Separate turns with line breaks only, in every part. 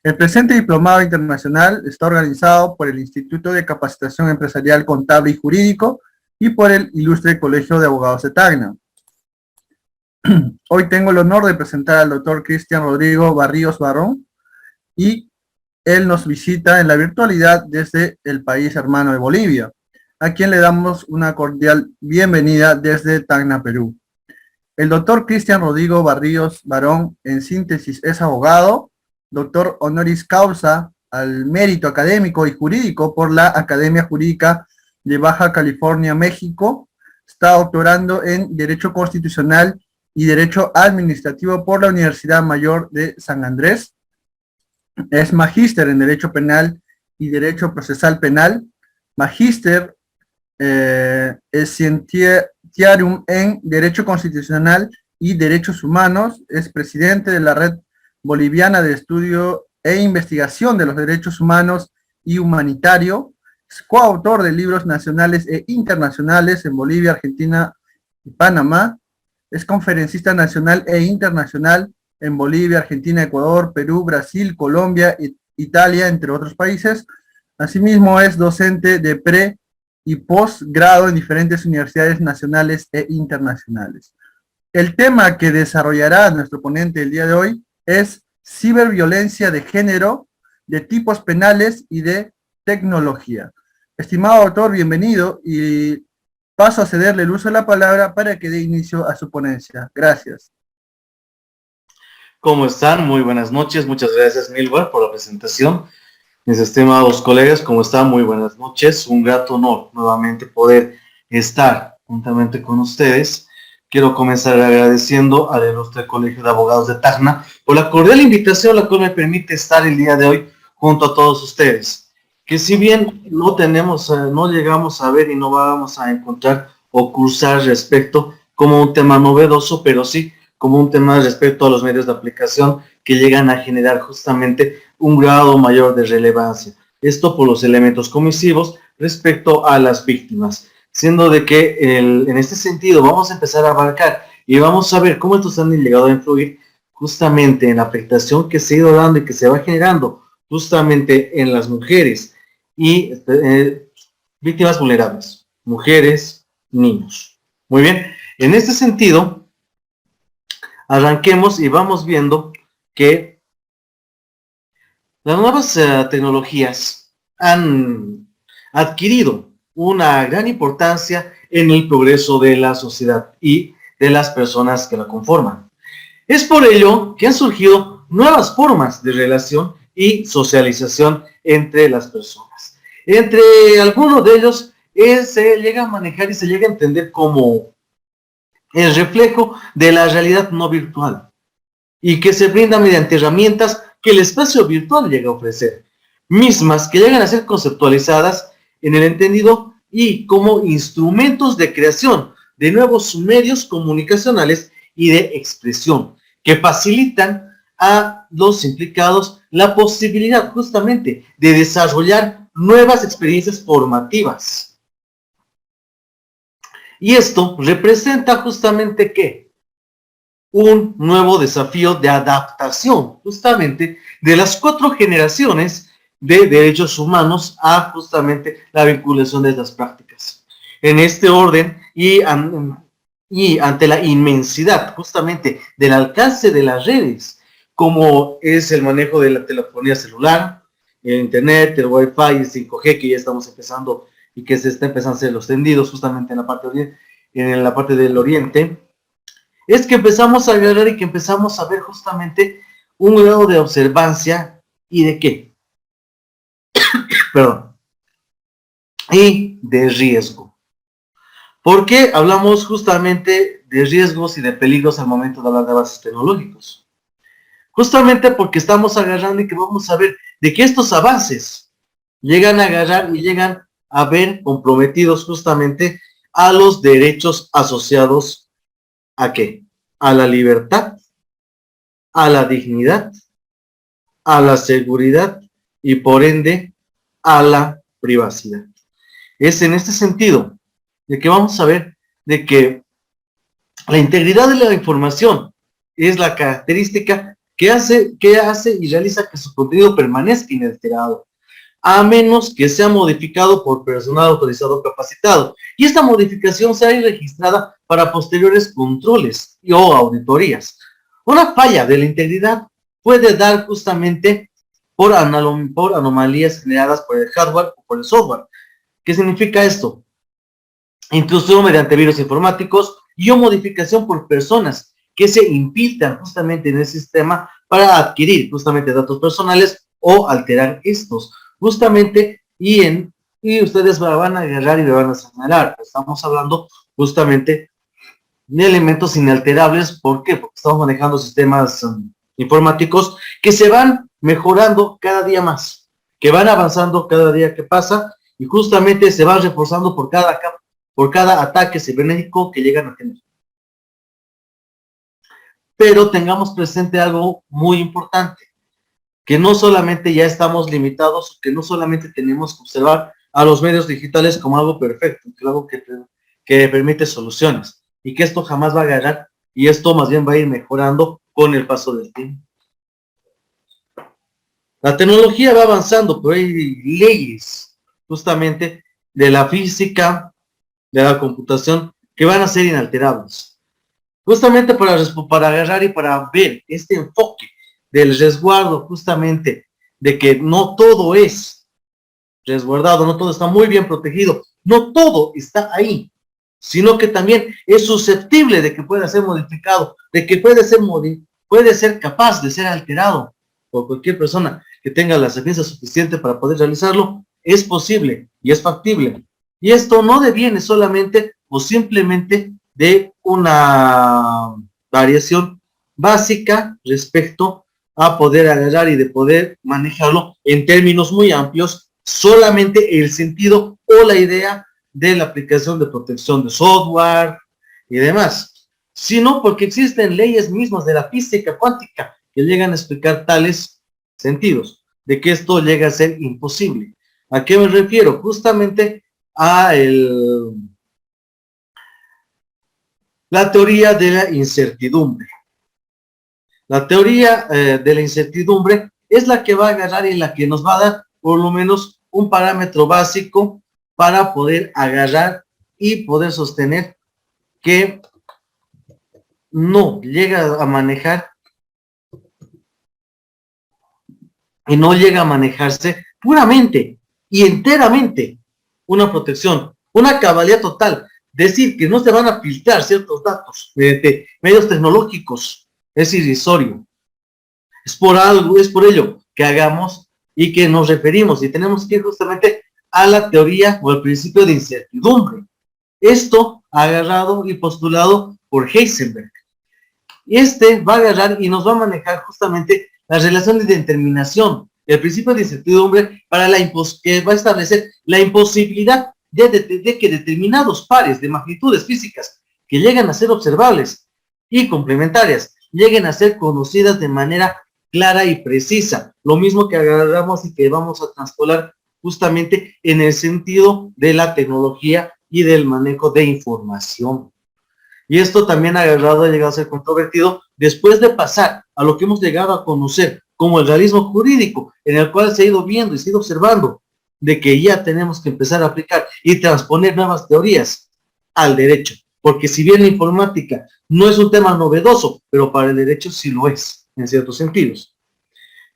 El presente diplomado internacional está organizado por el Instituto de Capacitación Empresarial Contable y Jurídico y por el Ilustre Colegio de Abogados de Tacna. Hoy tengo el honor de presentar al doctor Cristian Rodrigo Barríos Barón y él nos visita en la virtualidad desde el país hermano de Bolivia, a quien le damos una cordial bienvenida desde Tacna, Perú. El doctor Cristian Rodrigo Barríos Barón, en síntesis, es abogado, doctor honoris causa al mérito académico y jurídico por la Academia Jurídica de Baja California, México. Está doctorando en Derecho Constitucional y Derecho Administrativo por la Universidad Mayor de San Andrés. Es magíster en Derecho Penal y Derecho Procesal Penal, magíster Scientiarum en Derecho Constitucional y Derechos Humanos, es presidente de la Red Boliviana de Estudio e Investigación de los Derechos Humanos y Humanitario, es coautor de libros nacionales e internacionales en Bolivia, Argentina y Panamá, es conferencista nacional e internacional en Bolivia, Argentina, Ecuador, Perú, Brasil, Colombia, Italia, entre otros países. Asimismo es docente de pre- y posgrado en diferentes universidades nacionales e internacionales. El tema que desarrollará nuestro ponente el día de hoy es ciberviolencia de género, de tipos penales y de tecnología. Estimado doctor, bienvenido y paso a cederle el uso de la palabra para que dé inicio a su ponencia. Gracias.
¿Cómo están? Muy buenas noches. Muchas gracias, Milward, por la presentación. Mis estimados colegas, ¿cómo están? Muy buenas noches. Un grato honor nuevamente poder estar juntamente con ustedes. Quiero comenzar agradeciendo al Ilustre Colegio de Abogados de Tacna por la cordial invitación, la cual me permite estar el día de hoy junto a todos ustedes. Que si bien no llegamos a ver y no vamos a encontrar o cursar respecto como un tema novedoso, pero sí como un tema respecto a los medios de aplicación que llegan a generar justamente un grado mayor de relevancia. Esto por los elementos comisivos respecto a las víctimas. Siendo de que en este sentido vamos a empezar a abarcar y vamos a ver cómo estos han llegado a influir justamente en la afectación que se ha ido dando y que se va generando justamente en las mujeres y víctimas vulnerables, mujeres, niños. Muy bien, en este sentido, arranquemos y vamos viendo que las nuevas tecnologías han adquirido una gran importancia en el progreso de la sociedad y de las personas que la conforman. Es por ello que han surgido nuevas formas de relación y socialización entre las personas. Entre algunos de ellos se llega a manejar y se llega a entender como el reflejo de la realidad no virtual y que se brinda mediante herramientas que el espacio virtual llega a ofrecer, mismas que llegan a ser conceptualizadas en el entendido y como instrumentos de creación de nuevos medios comunicacionales y de expresión que facilitan a los implicados la posibilidad justamente de desarrollar nuevas experiencias formativas. Y esto representa justamente ¿qué? Un nuevo desafío de adaptación justamente de las 4 generaciones de derechos humanos a justamente la vinculación de las prácticas. En este orden y ante la inmensidad justamente del alcance de las redes, como es el manejo de la telefonía celular, el internet, el wifi, el 5G que ya estamos empezando y que se está empezando a ser los tendidos justamente en la parte del oriente, es que empezamos a agarrar y que empezamos a ver justamente un grado de observancia y de qué, perdón, y de riesgo. ¿Por qué hablamos justamente de riesgos y de peligros al momento de hablar de avances tecnológicos? Justamente porque estamos agarrando y que vamos a ver de que estos avances llegan a agarrar y llegan a ver comprometidos justamente a los derechos asociados ¿a qué? A la libertad, a la dignidad, a la seguridad y por ende a la privacidad. Es en este sentido de que vamos a ver de que la integridad de la información es la característica que hace y realiza que su contenido permanezca inalterado, a menos que sea modificado por personal autorizado o capacitado. Y esta modificación será registrada para posteriores controles o auditorías. Una falla de la integridad puede dar justamente por anomalías generadas por el hardware o por el software. ¿Qué significa esto? Intrusión mediante virus informáticos y o modificación por personas que se infiltran justamente en el sistema para adquirir justamente datos personales o alterar estos. Justamente, y ustedes van a agarrar y me van a señalar. Estamos hablando justamente de elementos inalterables. ¿Por qué? Porque estamos manejando sistemas informáticos que se van mejorando cada día más, que van avanzando cada día que pasa y justamente se van reforzando por cada ataque cibernético que llegan a tener. Pero tengamos presente algo muy importante, que no solamente ya estamos limitados, que no solamente tenemos que observar a los medios digitales como algo perfecto, que algo que permite soluciones, y que esto jamás va a ganar, y esto más bien va a ir mejorando con el paso del tiempo. La tecnología va avanzando, pero hay leyes justamente de la física, de la computación, que van a ser inalterables. Justamente para agarrar y para ver este enfoque del resguardo, justamente, de que no todo es resguardado, no todo está muy bien protegido, no todo está ahí, sino que también es susceptible de que pueda ser modificado, de que puede ser capaz de ser alterado por cualquier persona que tenga la sapiencia suficiente para poder realizarlo. Es posible y es factible. Y esto no deviene solamente o simplemente de una variación básica respecto a poder agarrar y de poder manejarlo en términos muy amplios, solamente el sentido o la idea de la aplicación de protección de software y demás, sino porque existen leyes mismas de la física cuántica que llegan a explicar tales sentidos, de que esto llega a ser imposible. ¿A qué me refiero? Justamente a la teoría de la incertidumbre. La teoría de la incertidumbre es la que va a agarrar y la que nos va a dar por lo menos un parámetro básico para poder agarrar y poder sostener que no llega a manejar y no llega a manejarse puramente y enteramente una protección, una cabalidad total. Decir que no se van a filtrar ciertos datos mediante medios tecnológicos es irrisorio. Es por ello que hagamos y que nos referimos y tenemos que ir justamente a la teoría o al principio de incertidumbre. Esto agarrado y postulado por Heisenberg. Este va a agarrar y nos va a manejar justamente las relaciones de determinación, el principio de incertidumbre que va a establecer la imposibilidad de que determinados pares de magnitudes físicas que llegan a ser observables y complementarias lleguen a ser conocidas de manera clara y precisa. Lo mismo que agarramos y que vamos a transpolar justamente en el sentido de la tecnología y del manejo de información. Y esto también ha llegado a ser controvertido después de pasar a lo que hemos llegado a conocer como el realismo jurídico, en el cual se ha ido viendo y se ha ido observando de que ya tenemos que empezar a aplicar y transponer nuevas teorías al derecho. Porque si bien la informática no es un tema novedoso, pero para el derecho sí lo es, en ciertos sentidos.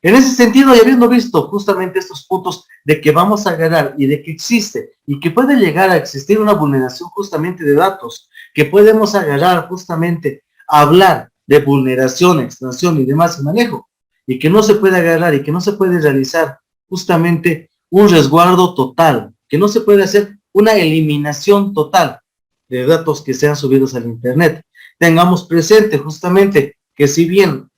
En ese sentido, y habiendo visto justamente estos puntos de que vamos a agarrar y de que existe y que puede llegar a existir una vulneración justamente de datos, que podemos agarrar justamente a hablar de vulneración, extracción y demás y manejo, y que no se puede agarrar y que no se puede realizar justamente un resguardo total, que no se puede hacer una eliminación total de datos que sean subidos al internet. Tengamos presente justamente que si bien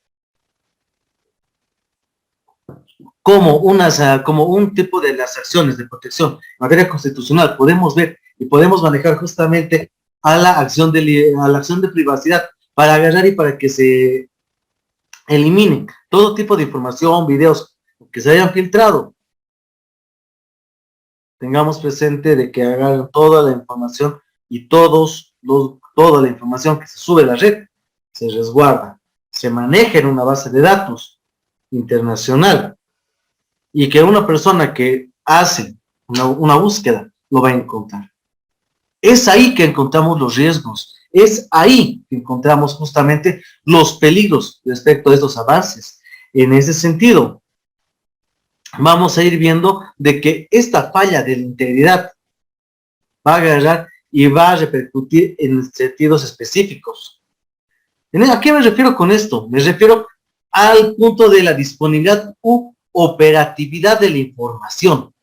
como un tipo de las acciones de protección en materia constitucional podemos ver y podemos manejar justamente a la acción de privacidad para agarrar y para que se eliminen todo tipo de información, videos que se hayan filtrado. Tengamos presente de que agarren toda la información y toda la información que se sube a la red se resguarda, se maneja en una base de datos internacional y que una persona que hace una búsqueda lo va a encontrar. Es ahí que encontramos los riesgos, es ahí que encontramos justamente los peligros respecto a estos avances. En ese sentido, vamos a ir viendo de que esta falla de la integridad va a agarrar y va a repercutir en sentidos específicos. ¿A qué me refiero con esto? Me refiero al punto de la disponibilidad u operatividad de la información.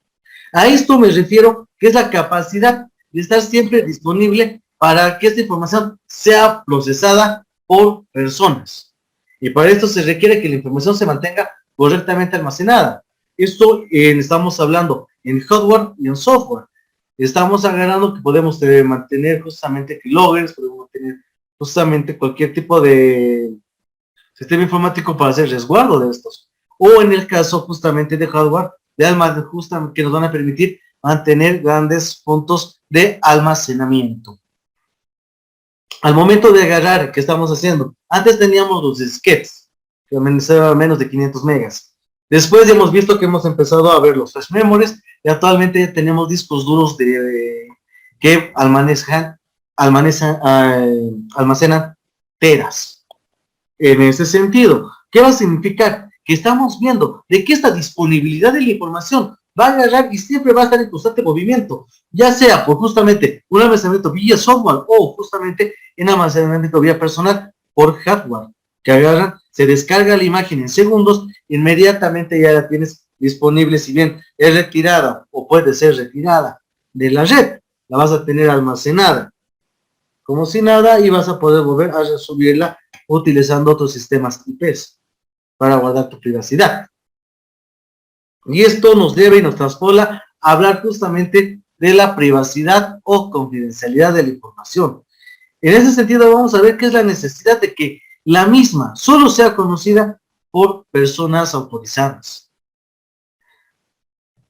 A esto me refiero que es la capacidad de estar siempre disponible para que esta información sea procesada por personas. Y para esto se requiere que la información se mantenga correctamente almacenada. Esto estamos hablando en hardware y en software. Estamos agarrando que podemos mantener justamente keyloggers, podemos mantener justamente cualquier tipo de sistema informático para hacer resguardo de estos. O en el caso justamente de hardware, de justamente que nos van a permitir mantener grandes puntos de almacenamiento. Al momento de agarrar, ¿qué estamos haciendo? Antes teníamos los disquetes, que administraban menos de 500 megas. Después ya hemos visto que hemos empezado a ver los flash memories y actualmente ya tenemos discos duros que almacenan teras. En ese sentido, ¿qué va a significar? Que estamos viendo de que esta disponibilidad de la información va a agarrar y siempre va a estar en constante movimiento, ya sea por justamente un almacenamiento vía software o justamente en almacenamiento vía personal por hardware, que agarran, se descarga la imagen en segundos, inmediatamente ya la tienes disponible, si bien es retirada o puede ser retirada de la red, la vas a tener almacenada como si nada y vas a poder volver a resubirla utilizando otros sistemas IPs para guardar tu privacidad. Y esto nos lleva y nos transporta a hablar justamente de la privacidad o confidencialidad de la información. En ese sentido vamos a ver qué es la necesidad de que la misma solo sea conocida por personas autorizadas.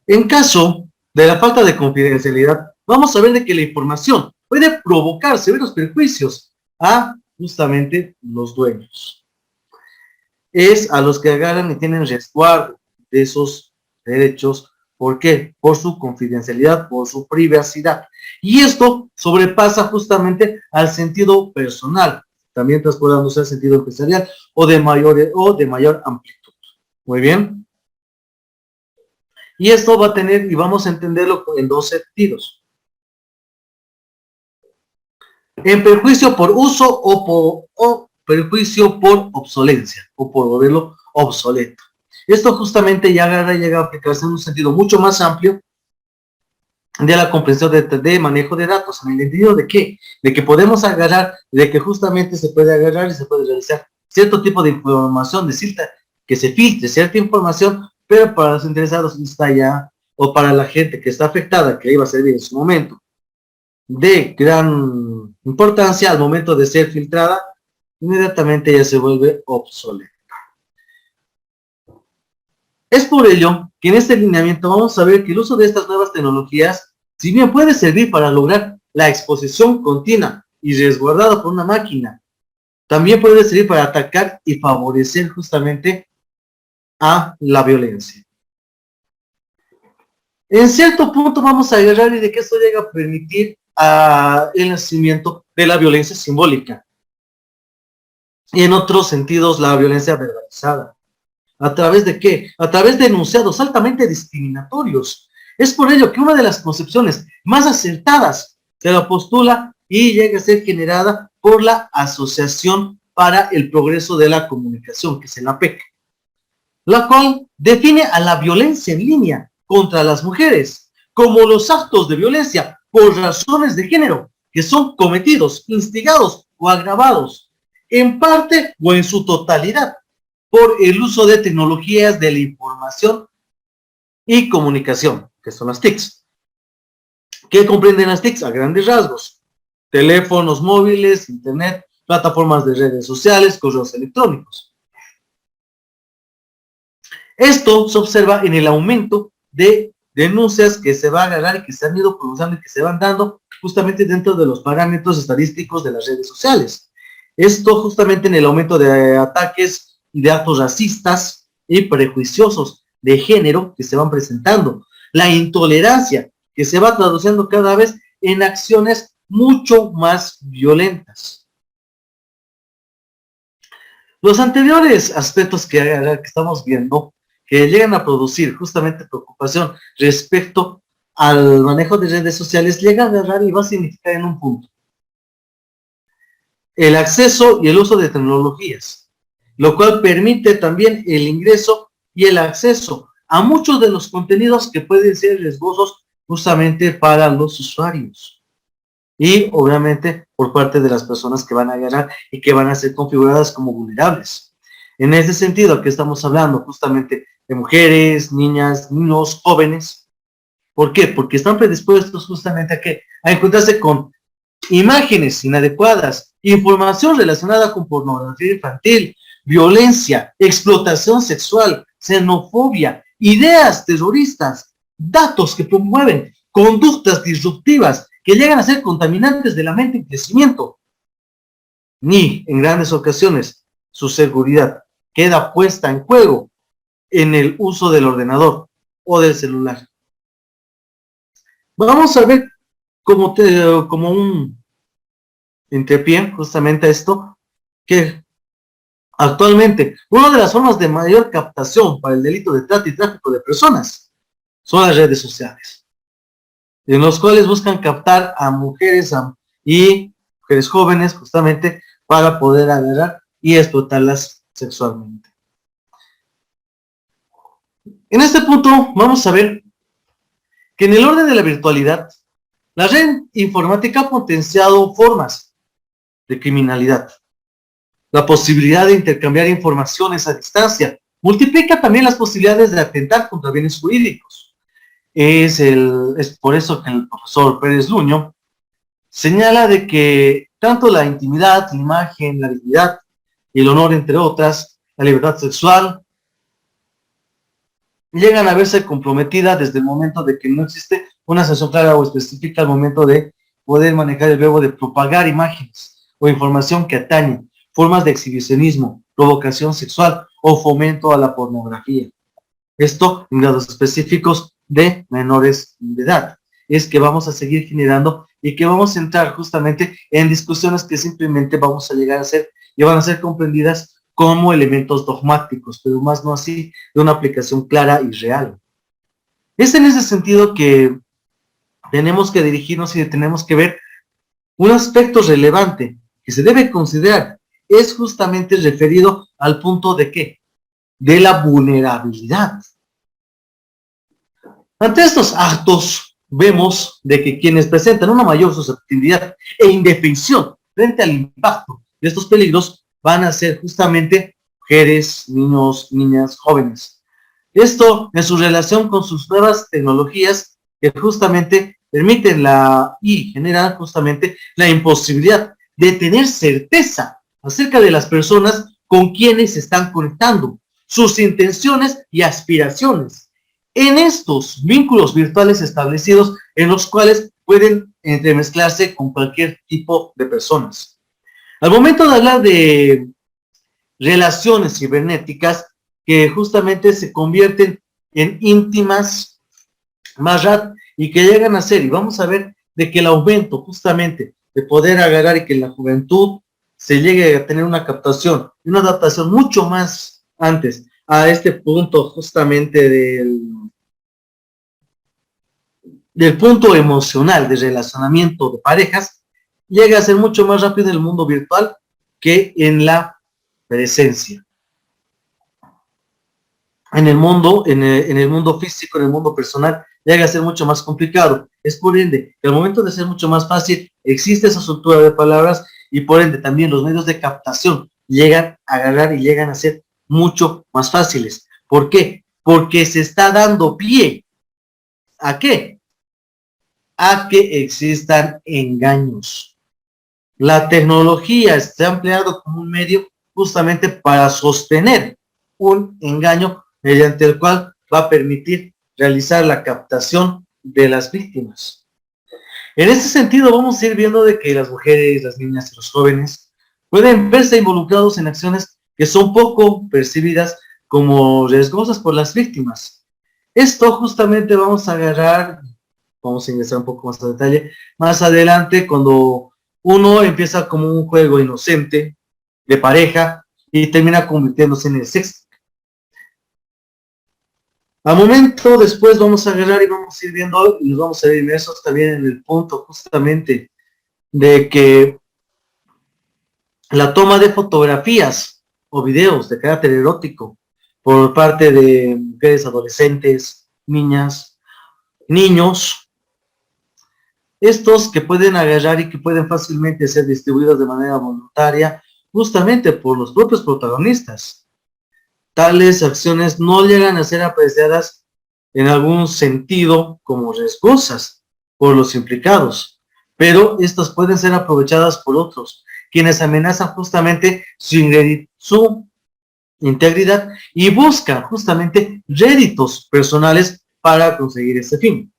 En caso de la falta de confidencialidad, vamos a ver de que la información puede provocar severos perjuicios a justamente los dueños. Es a los que agarran y tienen resguardo de esos derechos. ¿Por qué? Por su confidencialidad, por su privacidad. Y esto sobrepasa justamente al sentido personal, también transportándose al sentido empresarial o de mayor amplitud. Muy bien. Y esto va a tener, y vamos a entenderlo en dos sentidos. En perjuicio por uso o perjuicio por obsolencia, o por volverlo obsoleto. Esto justamente ya llega a aplicarse en un sentido mucho más amplio de la comprensión de manejo de datos, en el sentido de que podemos agarrar, de que justamente se puede agarrar y se puede realizar cierto tipo de información, que se filtre cierta información, pero para los interesados está ya, o para la gente que está afectada, que iba a servir en su momento, de gran importancia al momento de ser filtrada, inmediatamente ya se vuelve obsoleta. Es por ello que en este lineamiento vamos a ver que el uso de estas nuevas tecnologías, si bien puede servir para lograr la exposición continua y resguardada por una máquina, también puede servir para atacar y favorecer justamente a la violencia. En cierto punto vamos a agarrar y de que esto llega a permitir el nacimiento de la violencia simbólica. Y en otros sentidos la violencia verbalizada. ¿A través de qué? A través de enunciados altamente discriminatorios. Es por ello que una de las concepciones más acertadas se la postula y llega a ser generada por la Asociación para el Progreso de la Comunicación, que es la APEC, la cual define a la violencia en línea contra las mujeres como los actos de violencia por razones de género que son cometidos, instigados o agravados, en parte o en su totalidad, por el uso de tecnologías de la información y comunicación, que son las TICs. ¿Qué comprenden las TICs? A grandes rasgos: teléfonos móviles, internet, plataformas de redes sociales, correos electrónicos. Esto se observa en el aumento de denuncias que se va a agarrar y que se han ido pronunciando y que se van dando justamente dentro de los parámetros estadísticos de las redes sociales. Esto justamente en el aumento de ataques y de actos racistas y prejuiciosos de género que se van presentando. La intolerancia que se va traduciendo cada vez en acciones mucho más violentas. Los anteriores aspectos que estamos viendo, que llegan a producir justamente preocupación respecto al manejo de redes sociales, llega a agarrar y va a significar en un punto el acceso y el uso de tecnologías, lo cual permite también el ingreso y el acceso a muchos de los contenidos que pueden ser riesgosos justamente para los usuarios. Y obviamente por parte de las personas que van a agarrar y que van a ser configuradas como vulnerables. En ese sentido, aquí estamos hablando justamente de mujeres, niñas, niños, jóvenes. ¿Por qué? Porque están predispuestos justamente a ¿qué? A encontrarse con imágenes inadecuadas, información relacionada con pornografía infantil, violencia, explotación sexual, xenofobia, ideas terroristas, datos que promueven conductas disruptivas que llegan a ser contaminantes de la mente y crecimiento. Ni, en grandes ocasiones, su seguridad queda puesta en juego en el uso del ordenador o del celular. Vamos a ver como un hincapié justamente a esto, que actualmente una de las formas de mayor captación para el delito de trata y tráfico de personas son las redes sociales, en los cuales buscan captar a mujeres y mujeres jóvenes justamente para poder agarrar y explotarlas sexualmente. En este punto vamos a ver que en el orden de la virtualidad, la red informática ha potenciado formas de criminalidad. La posibilidad de intercambiar informaciones a distancia multiplica también las posibilidades de atentar contra bienes jurídicos. Es por eso que el profesor Pérez Luño señala de que tanto la intimidad, la imagen, la dignidad y el honor, entre otras, la libertad sexual, llegan a verse comprometidas desde el momento de que no existe una sanción clara o específica al momento de poder manejar el verbo de propagar imágenes o información que atañe formas de exhibicionismo, provocación sexual o fomento a la pornografía. Esto en grados específicos de menores de edad. Es que vamos a seguir generando y que vamos a entrar justamente en discusiones que simplemente vamos a llegar a ser y van a ser comprendidas como elementos dogmáticos, pero más no así de una aplicación clara y real. Es en ese sentido que tenemos que dirigirnos y tenemos que ver un aspecto relevante que se debe considerar, es justamente referido al punto de ¿qué? De la vulnerabilidad. Ante estos actos, vemos de que quienes presentan una mayor susceptibilidad e indefensión frente al impacto de estos peligros van a ser justamente mujeres, niños, niñas, jóvenes. Esto en su relación con sus nuevas tecnologías que justamente permiten y generan justamente la imposibilidad de tener certeza acerca de las personas con quienes se están conectando, sus intenciones y aspiraciones en estos vínculos virtuales establecidos en los cuales pueden entremezclarse con cualquier tipo de personas. Al momento de hablar de relaciones cibernéticas que justamente se convierten en íntimas más rápido y que llegan a ser, y vamos a ver de que el aumento justamente de poder agarrar y que la juventud se llegue a tener una captación y una adaptación mucho más antes a este punto justamente del punto emocional de relacionamiento de parejas, llega a ser mucho más rápido en el mundo virtual que en la presencia. En el mundo físico, en el mundo personal, llega a ser mucho más complicado. Es por ende que al momento de ser mucho más fácil, existe esa estructura de palabras y por ende también los medios de captación llegan a agarrar y llegan a ser mucho más fáciles. ¿Por qué? Porque se está dando pie. ¿A qué? A que existan engaños. La tecnología se ha empleado como un medio justamente para sostener un engaño mediante el cual va a permitir realizar la captación de las víctimas. En este sentido vamos a ir viendo de que las mujeres, las niñas y los jóvenes pueden verse involucrados en acciones que son poco percibidas como riesgosas por las víctimas. Esto justamente vamos a agarrar, vamos a ingresar un poco más a detalle, más adelante cuando uno empieza como un juego inocente de pareja y termina convirtiéndose en el sexo. Al momento después vamos a agarrar y vamos a ir viendo y nos vamos a ir inmersos también en el punto justamente de que la toma de fotografías o videos de carácter erótico por parte de mujeres adolescentes, niñas, niños, estos que pueden agarrar y que pueden fácilmente ser distribuidos de manera voluntaria justamente por los propios protagonistas. Tales acciones no llegan a ser apreciadas en algún sentido como riesgosas por los implicados, pero estas pueden ser aprovechadas por otros, quienes amenazan justamente su integridad y buscan justamente réditos personales para conseguir ese fin.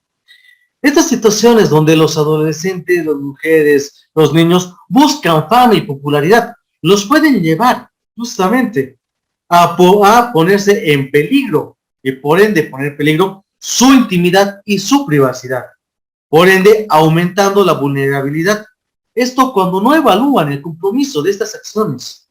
Estas situaciones donde los adolescentes, las mujeres, los niños buscan fama y popularidad, los pueden llevar justamente a ponerse en peligro y por ende poner en peligro su intimidad y su privacidad, por ende aumentando la vulnerabilidad. Esto cuando no evalúan el compromiso de estas acciones,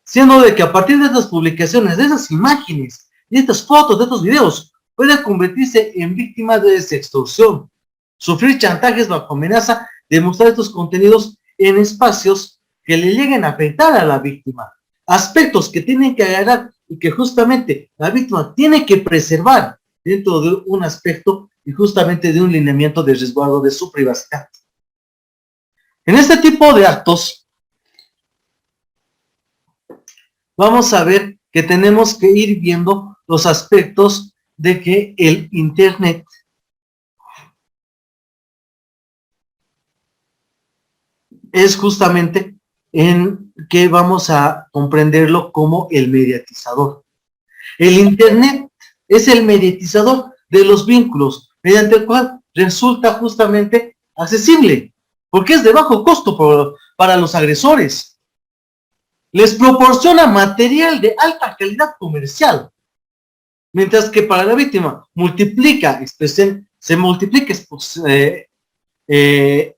siendo de que a partir de estas publicaciones, de esas imágenes, de estas fotos, de estos videos, puede convertirse en víctima de sextorsión, sufrir chantajes bajo amenaza de mostrar estos contenidos en espacios que le lleguen a afectar a la víctima, aspectos que tienen que agarrar y que justamente la víctima tiene que preservar dentro de un aspecto y justamente de un lineamiento de resguardo de su privacidad. En este tipo de actos, vamos a ver que tenemos que ir viendo los aspectos de que el Internet es justamente en que vamos a comprenderlo como el mediatizador. El Internet es el mediatizador de los vínculos, mediante el cual resulta justamente accesible, porque es de bajo costo para los agresores. Les proporciona material de alta calidad comercial, mientras que para la víctima se multiplica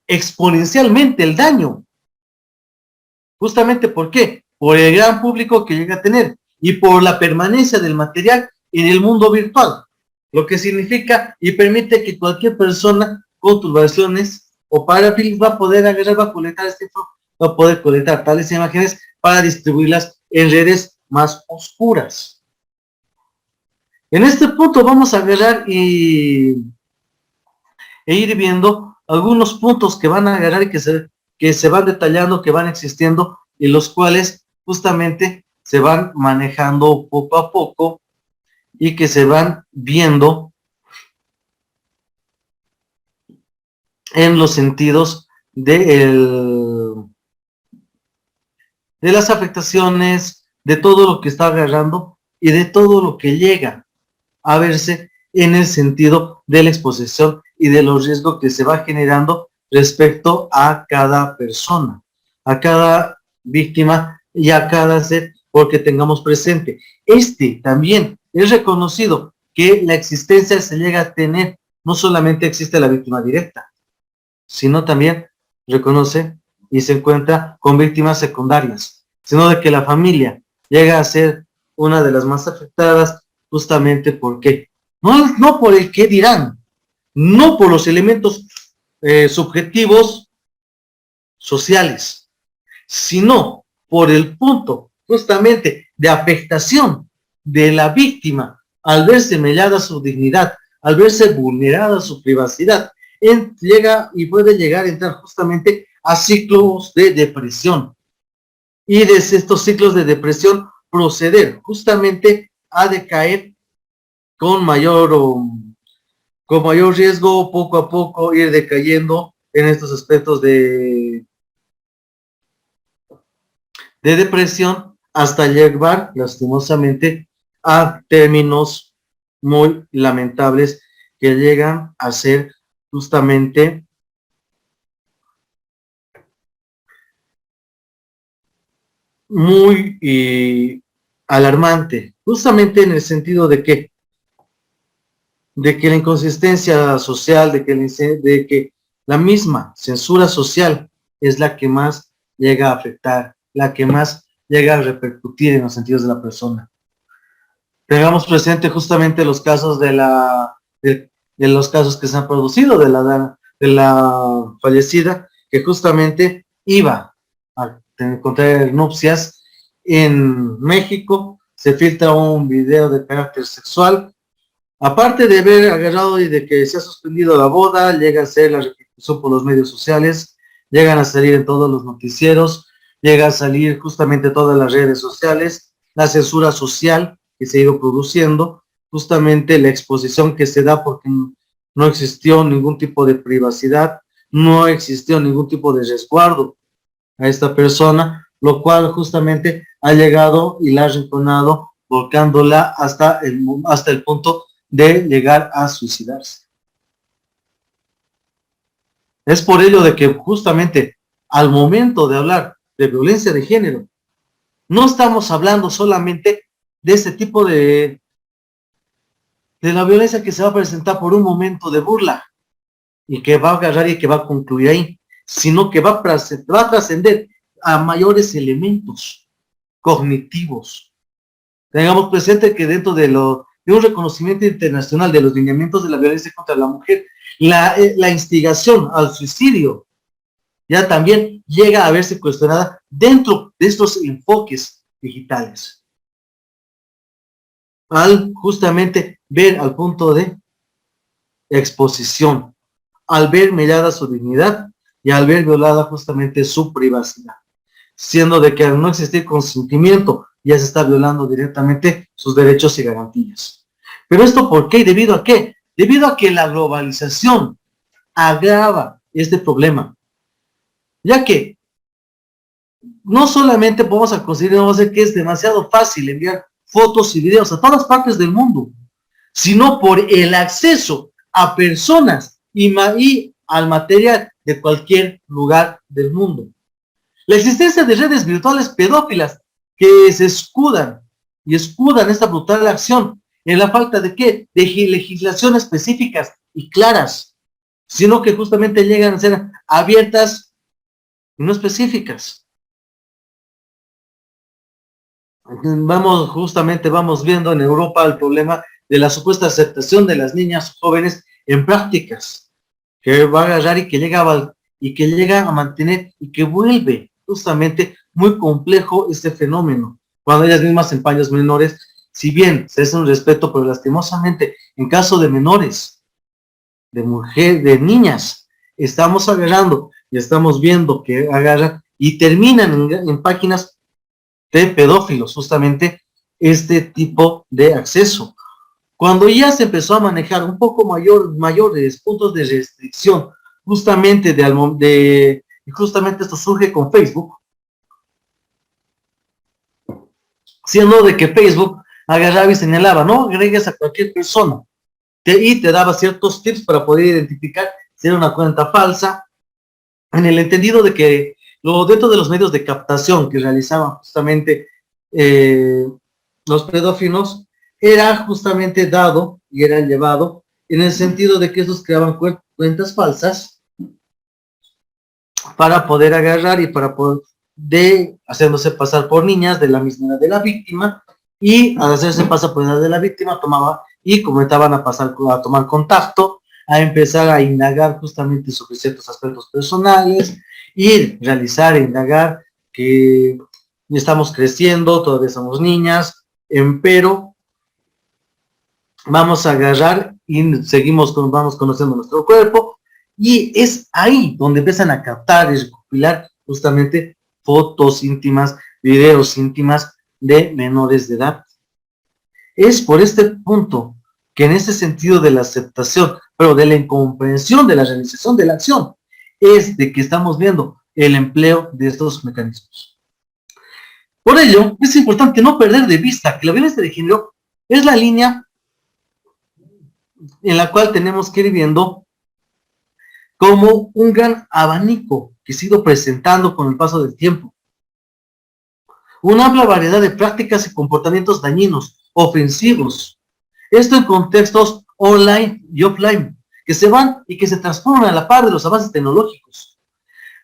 exponencialmente el daño. Justamente ¿por qué? Por el gran público que llega a tener y por la permanencia del material en el mundo virtual, lo que significa y permite que cualquier persona con turbaciones o parafilia va a poder agarrar, va a colectar va a poder colectar tales imágenes para distribuirlas en redes más oscuras. En este punto vamos a agarrar e ir viendo algunos puntos que van a agarrar y que se van detallando, que van existiendo y los cuales justamente se van manejando poco a poco y que se van viendo en los sentidos de las afectaciones, de todo lo que está agarrando y de todo lo que llega a verse en el sentido de la exposición y de los riesgos que se va generando respecto a cada persona, a cada víctima y a cada ser, porque tengamos presente. También es reconocido que la existencia se llega a tener, no solamente existe la víctima directa, sino también reconoce y se encuentra con víctimas secundarias, sino de que la familia llega a ser una de las más afectadas justamente porque no por el qué dirán, no por los elementos subjetivos sociales, sino por el punto justamente de afectación de la víctima al verse mellada su dignidad, al verse vulnerada su privacidad, llega y puede llegar a entrar justamente a ciclos de depresión y desde estos ciclos de depresión proceder justamente a decaer con mayor riesgo, poco a poco ir decayendo en estos aspectos de depresión hasta llegar lastimosamente a términos muy lamentables que llegan a ser justamente muy alarmante, justamente en el sentido de que la inconsistencia social, de que la misma censura social es la que más llega a afectar, la que más llega a repercutir en los sentidos de la persona. Tengamos presente justamente los casos de los casos que se han producido de la fallecida, que justamente iba a contraer nupcias en México. Se filtra un video de carácter sexual. Aparte de haber agarrado y de que se ha suspendido la boda, llega a ser la repercusión por los medios sociales, llegan a salir en todos los noticieros, llega a salir justamente todas las redes sociales, la censura social que se ha ido produciendo, justamente la exposición que se da porque no existió ningún tipo de privacidad, no existió ningún tipo de resguardo a esta persona, lo cual justamente ha llegado y la ha arrinconado, volcándola hasta el punto de llegar a suicidarse. Es por ello de que justamente al momento de hablar de violencia de género, no estamos hablando solamente de ese tipo de la violencia que se va a presentar por un momento de burla y que va a agarrar y que va a concluir ahí, sino que va a trascender a mayores elementos cognitivos. Tengamos presente que dentro de un reconocimiento internacional de los lineamientos de la violencia contra la mujer, la instigación al suicidio ya también llega a verse cuestionada dentro de estos enfoques digitales. Al justamente ver al punto de exposición, al ver mediada su dignidad y al ver violada justamente su privacidad, siendo de que al no existir consentimiento ya se está violando directamente sus derechos y garantías. Pero esto ¿por qué? ¿Debido a qué? Debido a que la globalización agrava este problema, ya que no solamente podemos conseguir que es demasiado fácil enviar fotos y videos a todas partes del mundo, sino por el acceso a personas y al material de cualquier lugar del mundo. La existencia de redes virtuales pedófilas que se escudan esta brutal acción en la falta de ¿qué? De legislación específicas y claras, sino que justamente llegan a ser abiertas y no específicas. Vamos viendo en Europa el problema de la supuesta aceptación de las niñas jóvenes en prácticas, que va a agarrar y que llega a mantener y que vuelve justamente muy complejo este fenómeno, cuando ellas mismas en paños menores, si bien se hace un respeto, pero lastimosamente en caso de menores, de niñas, estamos agarrando y estamos viendo que agarran y terminan en páginas de pedófilos, justamente este tipo de acceso. Cuando ya se empezó a manejar un poco mayores puntos de restricción, justamente esto surge con Facebook, siendo de que Facebook agarraba y señalaba, no agregues a cualquier persona, y te daba ciertos tips para poder identificar si era una cuenta falsa, en el entendido de que dentro de los medios de captación que realizaban justamente los pedófilos, era justamente dado y era llevado en el sentido de que estos creaban cuentas falsas para poder agarrar y para poder haciéndose pasar por niñas de la misma edad de la víctima, y al hacerse pasar por la edad de la víctima tomaba y comenzaban a tomar contacto, a empezar a indagar justamente sobre ciertos aspectos personales y realizar e indagar que estamos creciendo, todavía somos niñas, pero vamos a agarrar y vamos conociendo nuestro cuerpo, y es ahí donde empiezan a captar y recopilar justamente fotos íntimas, videos íntimas de menores de edad. Es por este punto que en este sentido de la aceptación, pero de la incomprensión de la realización de la acción, es de que estamos viendo el empleo de estos mecanismos. Por ello, es importante no perder de vista que la violencia de género es la línea en la cual tenemos que ir viendo como un gran abanico que se ha ido presentando con el paso del tiempo. una amplia variedad de prácticas y comportamientos dañinos, ofensivos. Esto en contextos online y offline, que se van y que se transforman a la par de los avances tecnológicos.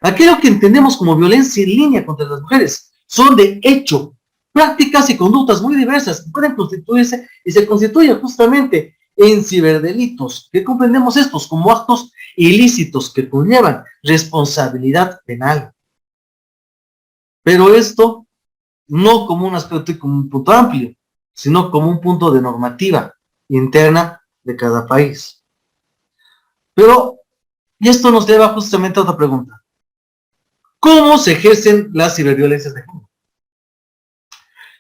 Aquello que entendemos como violencia en línea contra las mujeres son de hecho prácticas y conductas muy diversas que pueden constituirse y se constituyen justamente en ciberdelitos, que comprendemos estos como actos ilícitos que conllevan responsabilidad penal. Pero esto no como un aspecto y como un punto amplio, sino como un punto de normativa interna de cada país. Pero, y esto nos lleva justamente a otra pregunta. ¿Cómo se ejercen las ciberviolencias de género?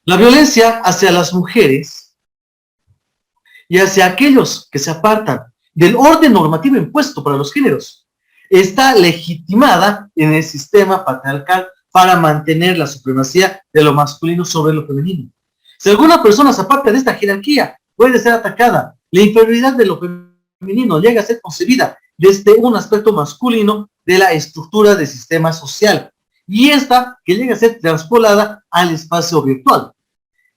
La violencia hacia las mujeres y hacia aquellos que se apartan del orden normativo impuesto para los géneros está legitimada en el sistema patriarcal para mantener la supremacía de lo masculino sobre lo femenino. Si alguna persona se aparta de esta jerarquía, puede ser atacada. La inferioridad de lo femenino llega a ser concebida desde un aspecto masculino de la estructura del sistema social, y esta que llega a ser traspolada al espacio virtual.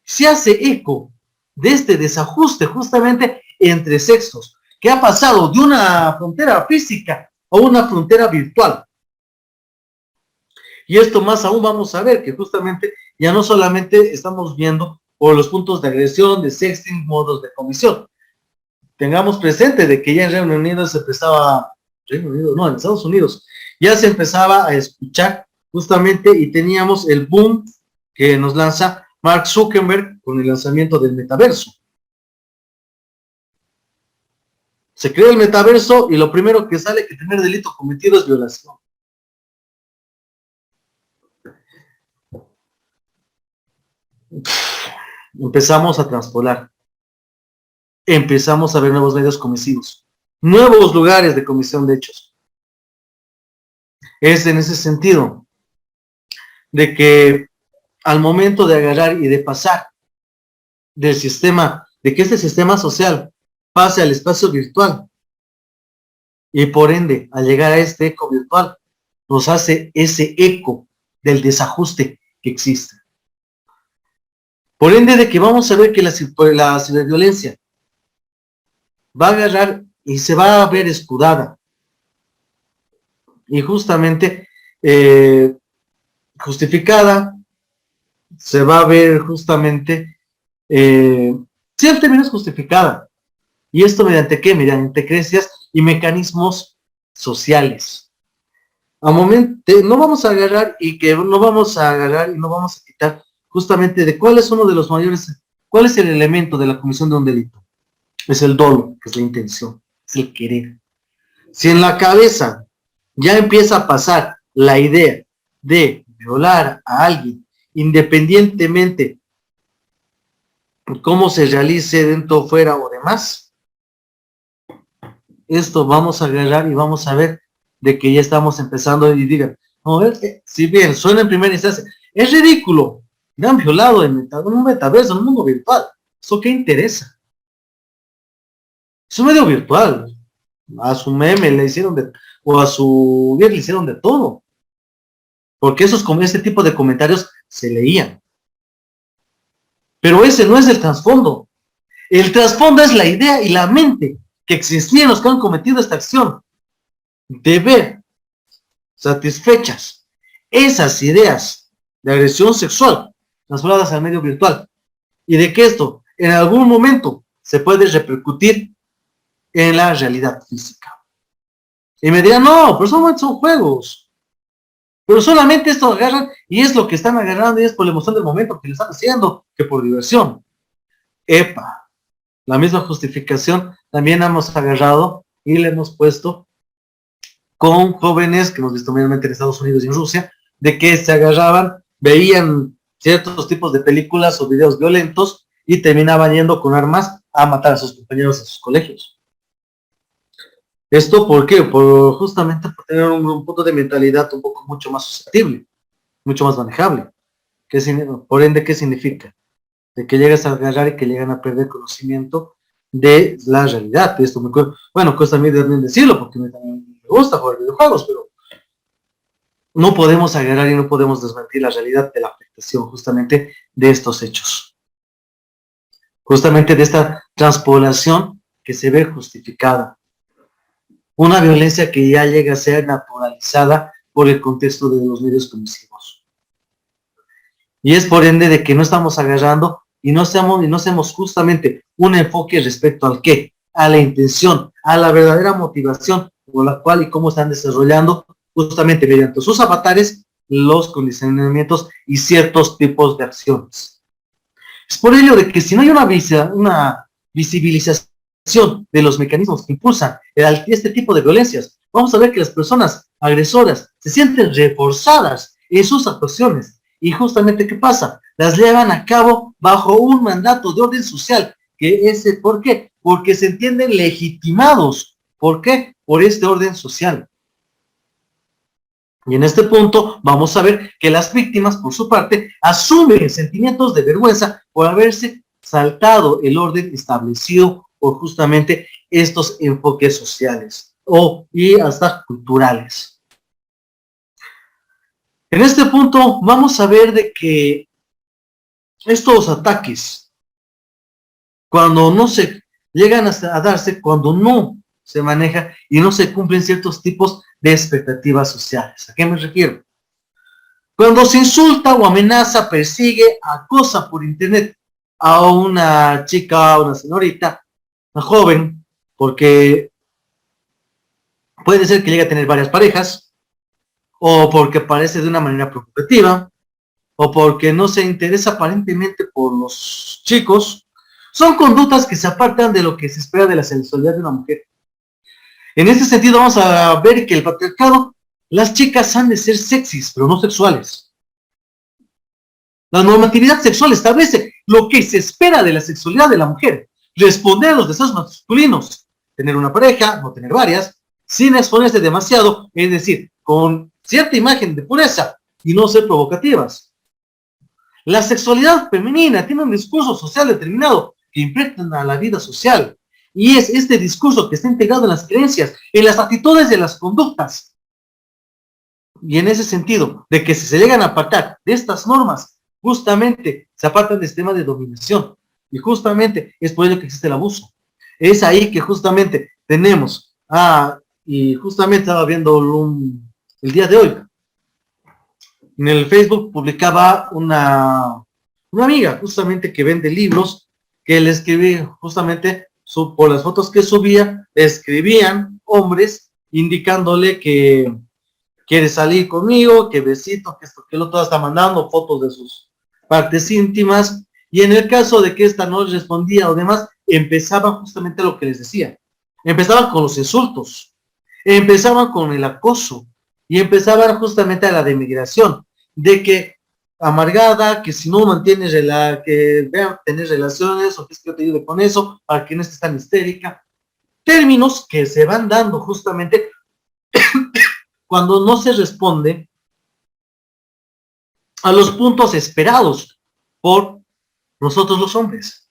Se hace eco de este desajuste justamente entre sexos, que ha pasado de una frontera física a una frontera virtual. Y esto más aún vamos a ver que justamente ya no solamente estamos viendo por los puntos de agresión, de sexting, modos de comisión. Tengamos presente de que ya en Reino Unido se empezaba, en Estados Unidos, ya se empezaba a escuchar justamente y teníamos el boom que nos lanza Mark Zuckerberg con el lanzamiento del metaverso. Se crea el metaverso y lo primero que sale que el primer delito cometido es violación. Empezamos a transpolar. Empezamos a ver nuevos medios comisivos, nuevos lugares de comisión de hechos. Es en ese sentido de que al momento de agarrar y de pasar del sistema, de que este sistema social pase al espacio virtual y por ende al llegar a este eco virtual nos hace ese eco del desajuste que existe. Por ende de que vamos a ver que la ciberviolencia va a agarrar y se va a ver escudada y justamente justificada, se va a ver justamente si el término es justificada. ¿Y esto mediante qué? Mediante creencias y mecanismos sociales. A momento, no vamos a agarrar y no vamos a quitar justamente de cuál es uno de los mayores, cuál es el elemento de la comisión de un delito. Es el dolo, que es la intención, es el querer. Si en la cabeza ya empieza a pasar la idea de violar a alguien, independientemente de cómo se realice dentro, fuera o demás, esto vamos a agarrar y vamos a ver de que ya estamos empezando y digan, no, si bien suena en primera instancia, es ridículo, me han violado en un metaverso, en un mundo virtual, ¿eso qué interesa? Es un medio virtual, a su meme le hicieron o a su bien le hicieron de todo, porque este tipo de comentarios se leían. Pero ese no es el trasfondo. El trasfondo es la idea y la mente que existían los que han cometido esta acción, de ver satisfechas esas ideas de agresión sexual trasladadas al medio virtual, y de que esto en algún momento se puede repercutir en la realidad física. Y me dirán, no, pero son juegos. Pero solamente esto agarran, y es lo que están agarrando, y es por la emoción del momento que le están haciendo, que por diversión. Epa, la misma justificación también hemos agarrado y le hemos puesto con jóvenes que hemos visto mayormente en Estados Unidos y en Rusia, de que se agarraban, veían ciertos tipos de películas o videos violentos y terminaban yendo con armas a matar a sus compañeros en sus colegios. ¿Esto por qué? Justamente por tener un punto de mentalidad un poco mucho más susceptible, mucho más manejable. Por ende, ¿qué significa? De que llegas a agarrar y que llegan a perder conocimiento de la realidad. Y esto cuesta a mí también decirlo, porque me gusta jugar videojuegos, pero no podemos agarrar y no podemos desmentir la realidad de la afectación justamente de estos hechos. Justamente de esta transpoblación que se ve justificada. Una violencia que ya llega a ser naturalizada por el contexto de los medios permisivos. Y es por ende de que no estamos agarrando y no hacemos justamente un enfoque respecto al qué, a la intención, a la verdadera motivación por la cual y cómo están desarrollando justamente mediante sus avatares los condicionamientos y ciertos tipos de acciones. Es por ello de que si no hay una visibilización de los mecanismos que impulsan este tipo de violencias, vamos a ver que las personas agresoras se sienten reforzadas en sus actuaciones. Y justamente, ¿qué pasa? Las llevan a cabo bajo un mandato de orden social. ¿Por qué? Porque se entienden legitimados. ¿Por qué? Por este orden social. Y en este punto vamos a ver que las víctimas, por su parte, asumen sentimientos de vergüenza por haberse saltado el orden establecido por justamente estos enfoques sociales y hasta culturales. En este punto vamos a ver de que estos ataques, cuando no se llegan a darse, cuando no se maneja y no se cumplen ciertos tipos de expectativas sociales. ¿A qué me refiero? Cuando se insulta o amenaza, persigue, acosa por internet a una chica, a una señorita, una joven, porque puede ser que llegue a tener varias parejas, o porque parece de una manera provocativa, o porque no se interesa aparentemente por los chicos, son conductas que se apartan de lo que se espera de la sexualidad de una mujer. En este sentido vamos a ver que el patriarcado, las chicas han de ser sexys, pero no sexuales. La normatividad sexual establece lo que se espera de la sexualidad de la mujer, responder a los deseos masculinos, tener una pareja, no tener varias, sin exponerse demasiado, es decir, con cierta imagen de pureza y no ser provocativas. La sexualidad femenina tiene un discurso social determinado que impregna a la vida social. Y es este discurso que está integrado en las creencias, en las actitudes y en las conductas. Y en ese sentido, de que si se llegan a apartar de estas normas, justamente se apartan de este tema de dominación. Y justamente es por ello que existe el abuso. Es ahí que justamente tenemos, y justamente estaba viendo el día de hoy, en el Facebook publicaba una amiga justamente que vende libros, que le escribí justamente por las fotos que subía, escribían hombres indicándole que quiere salir conmigo, que besito, que esto, que lo otro, está mandando fotos de sus partes íntimas, y en el caso de que esta no respondía o demás, empezaba justamente lo que les decía. Empezaban con los insultos, empezaban con el acoso, y empezaban justamente a la denigración, de que amargada, que si no mantienes que vean tener relaciones, o que es que yo te ayude con eso, para que no estés tan histérica. Términos que se van dando justamente cuando no se responde a los puntos esperados por nosotros los hombres.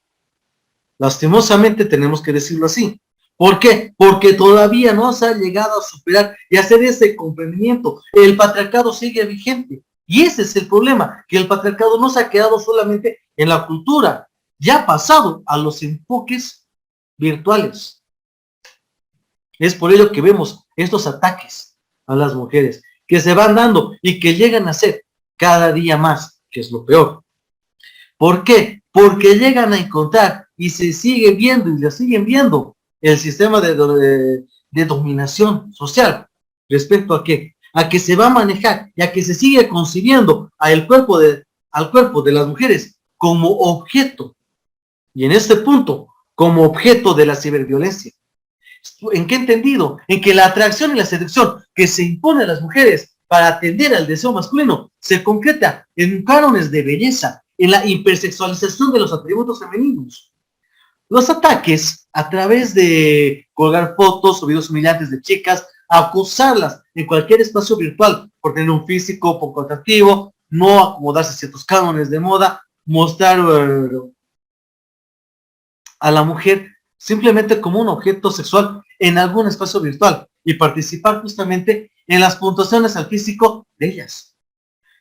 Lastimosamente tenemos que decirlo así. ¿Por qué? Porque todavía no se ha llegado a superar y hacer ese comprendimiento. El patriarcado sigue vigente. Y ese es el problema, que el patriarcado no se ha quedado solamente en la cultura, ya ha pasado a los enfoques virtuales. Es por ello que vemos estos ataques a las mujeres, que se van dando y que llegan a ser cada día más, que es lo peor. ¿Por qué? Porque llegan a encontrar y se sigue viendo y lo siguen viendo el sistema de dominación social. ¿Respecto a qué? A que se va a manejar y a que se sigue concibiendo al cuerpo de las mujeres como objeto. Y en este punto, como objeto de la ciberviolencia. ¿En qué entendido? En que la atracción y la seducción que se impone a las mujeres para atender al deseo masculino se concreta en cánones de belleza, en la hipersexualización de los atributos femeninos. Los ataques a través de colgar fotos o videos humillantes de chicas, acosarlas en cualquier espacio virtual por tener un físico poco atractivo, no acomodarse a ciertos cánones de moda, mostrar a la mujer simplemente como un objeto sexual en algún espacio virtual y participar justamente en las puntuaciones al físico de ellas.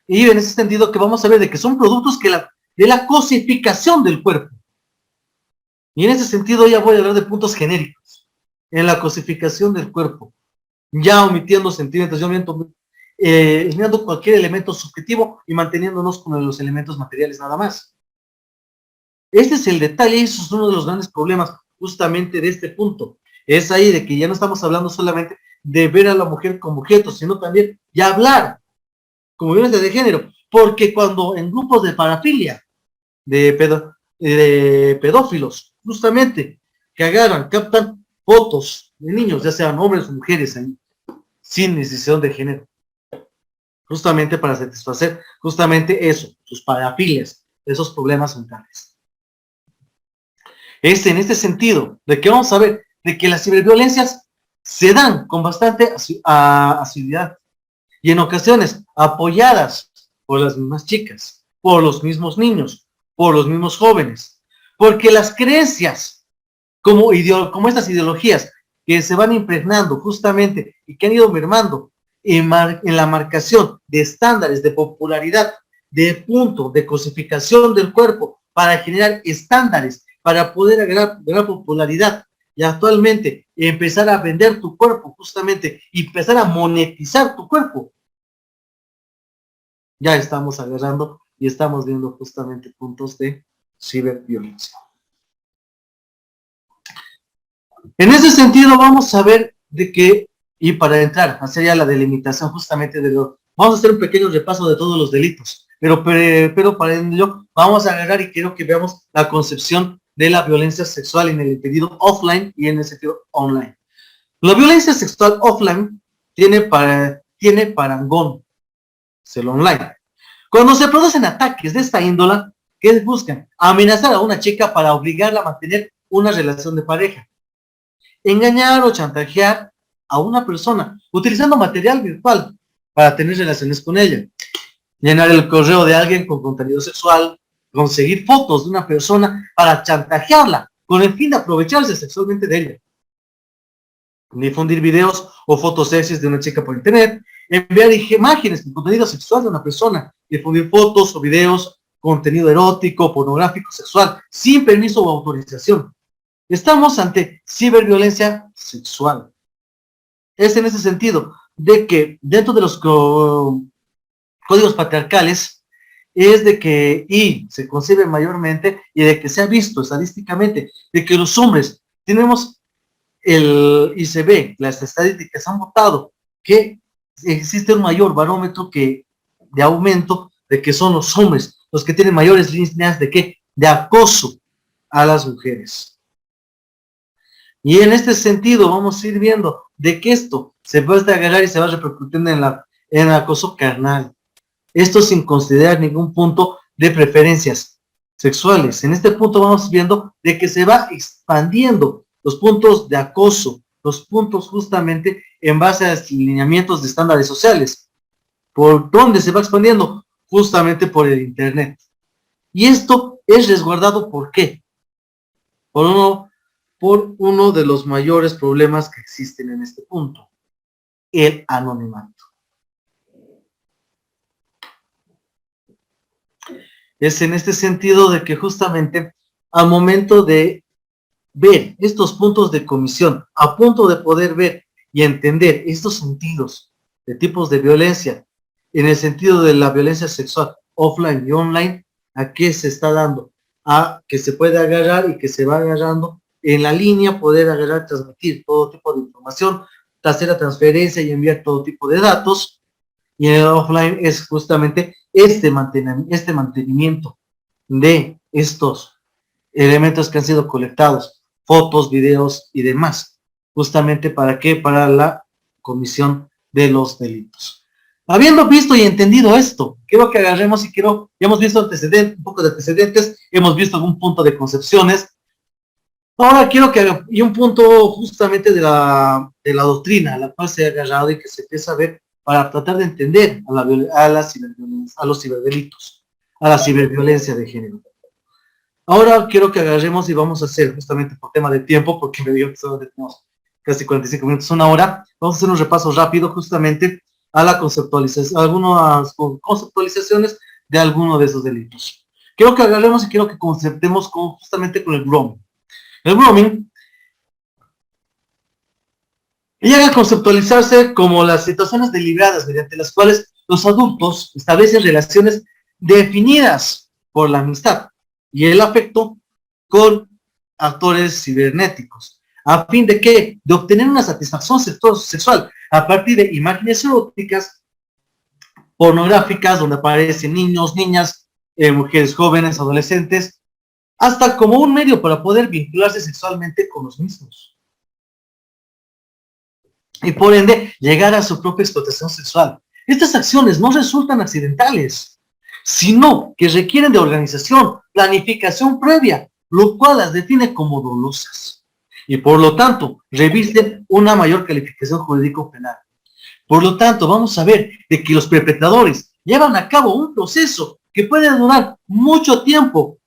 Y en ese sentido que vamos a ver de que son productos de la cosificación del cuerpo. Y en ese sentido ya voy a hablar de puntos genéricos en la cosificación del cuerpo, ya omitiendo centímetros, eliminando cualquier elemento subjetivo y manteniéndonos con los elementos materiales nada más. Este es el detalle y eso es uno de los grandes problemas justamente de este punto. Es ahí de que ya no estamos hablando solamente de ver a la mujer como objeto, sino también ya hablar como violencia de género, porque cuando en grupos de parafilia, de pedófilos, justamente, que agarran, captan fotos de niños, ya sean hombres o mujeres, sin necesidad de género, justamente para satisfacer justamente eso, sus parafilias, esos problemas mentales. Es en este sentido de que vamos a ver de que las ciberviolencias se dan con bastante asiduidad y en ocasiones apoyadas por las mismas chicas, por los mismos niños, por los mismos jóvenes, porque las creencias como estas ideologías que se van impregnando justamente y que han ido mermando en la marcación de estándares de popularidad, de punto, de cosificación del cuerpo, para generar estándares, para poder ganar popularidad y actualmente empezar a vender tu cuerpo justamente y empezar a monetizar tu cuerpo. Ya estamos agarrando y estamos viendo justamente puntos de ciberviolencia. En ese sentido vamos a ver de que, y para entrar hacia ya la delimitación justamente vamos a hacer un pequeño repaso de todos los delitos, pero para ello vamos a agarrar y quiero que veamos la concepción de la violencia sexual en el entendido offline y en el sentido online. La violencia sexual offline tiene parangón, es el online. Cuando se producen ataques de esta índola, ¿qué buscan? Amenazar a una chica para obligarla a mantener una relación de pareja. Engañar o chantajear a una persona utilizando material virtual para tener relaciones con ella. Llenar el correo de alguien con contenido sexual, conseguir fotos de una persona para chantajearla con el fin de aprovecharse sexualmente de ella. Difundir videos o fotos sexys de una chica por internet, enviar imágenes con contenido sexual de una persona, difundir fotos o videos, contenido erótico, pornográfico, sexual, sin permiso o autorización. Estamos ante ciberviolencia sexual. Es en ese sentido de que dentro de los códigos patriarcales es de que, y se concibe mayormente, y de que se ha visto estadísticamente, de que los hombres tenemos y se ve, las estadísticas han votado que existe un mayor barómetro de aumento de que son los hombres los que tienen mayores líneas de acoso a las mujeres. Y en este sentido vamos a ir viendo de que esto se puede agarrar y se va repercutiendo en el acoso carnal. Esto sin considerar ningún punto de preferencias sexuales. En este punto vamos viendo de que se va expandiendo los puntos de acoso, los puntos justamente en base a los lineamientos de estándares sociales. ¿Por dónde se va expandiendo? Justamente por el internet. Y esto es resguardado, ¿por qué? Por uno de los mayores problemas que existen en este punto, el anonimato. Es en este sentido de que justamente al momento de ver estos puntos de comisión, a punto de poder ver y entender estos sentidos de tipos de violencia, en el sentido de la violencia sexual offline y online, ¿a qué se está dando? A que se puede agarrar y que se va agarrando en la línea, poder agarrar, transmitir todo tipo de información, hacer la transferencia y enviar todo tipo de datos, y en el offline es justamente este mantenimiento de estos elementos que han sido colectados, fotos, videos y demás, justamente ¿para qué? Para la comisión de los delitos. Habiendo visto y entendido esto, quiero que agarremos y ya hemos visto un poco de antecedentes, hemos visto algún punto de concepciones. Ahora quiero que y un punto justamente de la doctrina, a la cual se ha agarrado y que se empieza a ver para tratar de entender a los ciberdelitos, a la ciberviolencia de género. Ahora quiero que agarremos y vamos a hacer, justamente por tema de tiempo, porque me dijo que solo tenemos casi 45 minutos, una hora, vamos a hacer un repaso rápido justamente a la conceptualización, algunas conceptualizaciones de alguno de esos delitos. Quiero que agarremos y quiero que conceptemos justamente con el grooming. El grooming llega a conceptualizarse como las situaciones deliberadas mediante las cuales los adultos establecen relaciones definidas por la amistad y el afecto con actores cibernéticos, a fin de que, de obtener una satisfacción sexual a partir de imágenes eróticas, pornográficas, donde aparecen niños, niñas, mujeres jóvenes, adolescentes, hasta como un medio para poder vincularse sexualmente con los mismos. Y por ende, llegar a su propia explotación sexual. Estas acciones no resultan accidentales, sino que requieren de organización, planificación previa, lo cual las define como dolosas. Y por lo tanto, revisten una mayor calificación jurídico-penal. Por lo tanto, vamos a ver de que los perpetradores llevan a cabo un proceso que puede durar mucho tiempo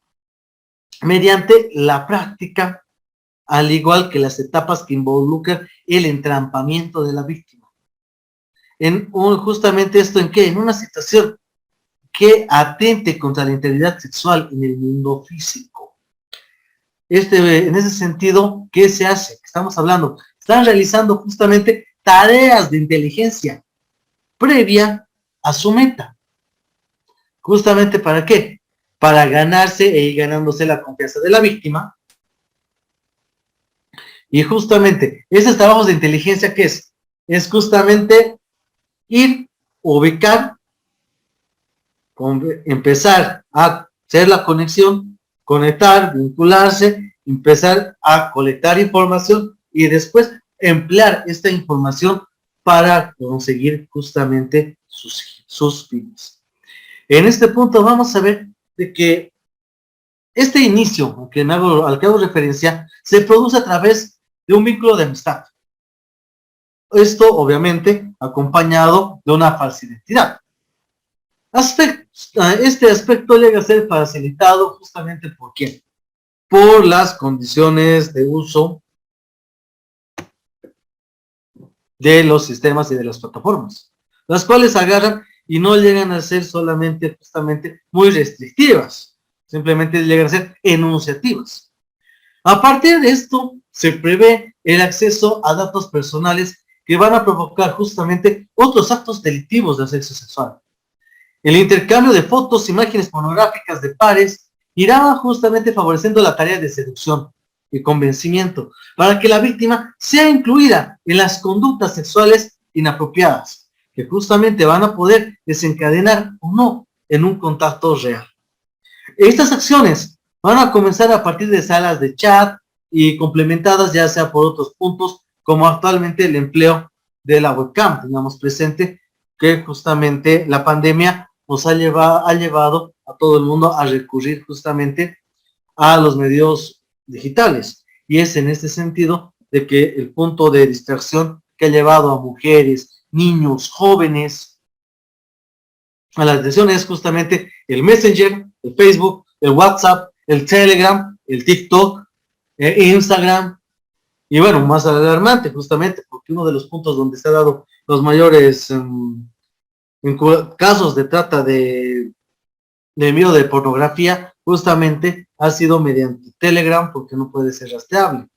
mediante la práctica, al igual que las etapas que involucran el entrampamiento de la víctima. Justamente esto en qué? En una situación que atente contra la integridad sexual en el mundo físico. En ese sentido, ¿qué se hace? Estamos hablando, están realizando justamente tareas de inteligencia previa a su meta. ¿Justamente para qué? Para ganarse e ir ganándose la confianza de la víctima. Y justamente, esos trabajos de inteligencia, ¿qué es? Es justamente ir, ubicar, empezar a hacer la conexión, conectar, vincularse, empezar a colectar información y después emplear esta información para conseguir justamente sus fines. En este punto vamos a ver de que este inicio al que hago referencia se produce a través de un vínculo de amistad. Esto obviamente acompañado de una falsa identidad. Este aspecto llega a ser facilitado justamente ¿por quién? Por las condiciones de uso de los sistemas y de las plataformas, las cuales agarran y no llegan a ser solamente justamente muy restrictivas, simplemente llegan a ser enunciativas. A partir de esto, se prevé el acceso a datos personales que van a provocar justamente otros actos delictivos de sexo sexual. El intercambio de fotos, imágenes pornográficas de pares irá justamente favoreciendo la tarea de seducción y convencimiento para que la víctima sea incluida en las conductas sexuales inapropiadas, que justamente van a poder desencadenar o no en un contacto real. Estas acciones van a comenzar a partir de salas de chat y complementadas ya sea por otros puntos, como actualmente el empleo de la webcam, tengamos presente que justamente la pandemia nos ha llevado a todo el mundo a recurrir justamente a los medios digitales. Y es en este sentido de que el punto de distracción que ha llevado a mujeres, niños, jóvenes a la atención es justamente el Messenger, el Facebook, el WhatsApp, el Telegram, el TikTok, Instagram. Y bueno, más alarmante justamente porque uno de los puntos donde se ha dado los mayores en casos de trata de envío de pornografía justamente ha sido mediante Telegram porque no puede ser rastreable.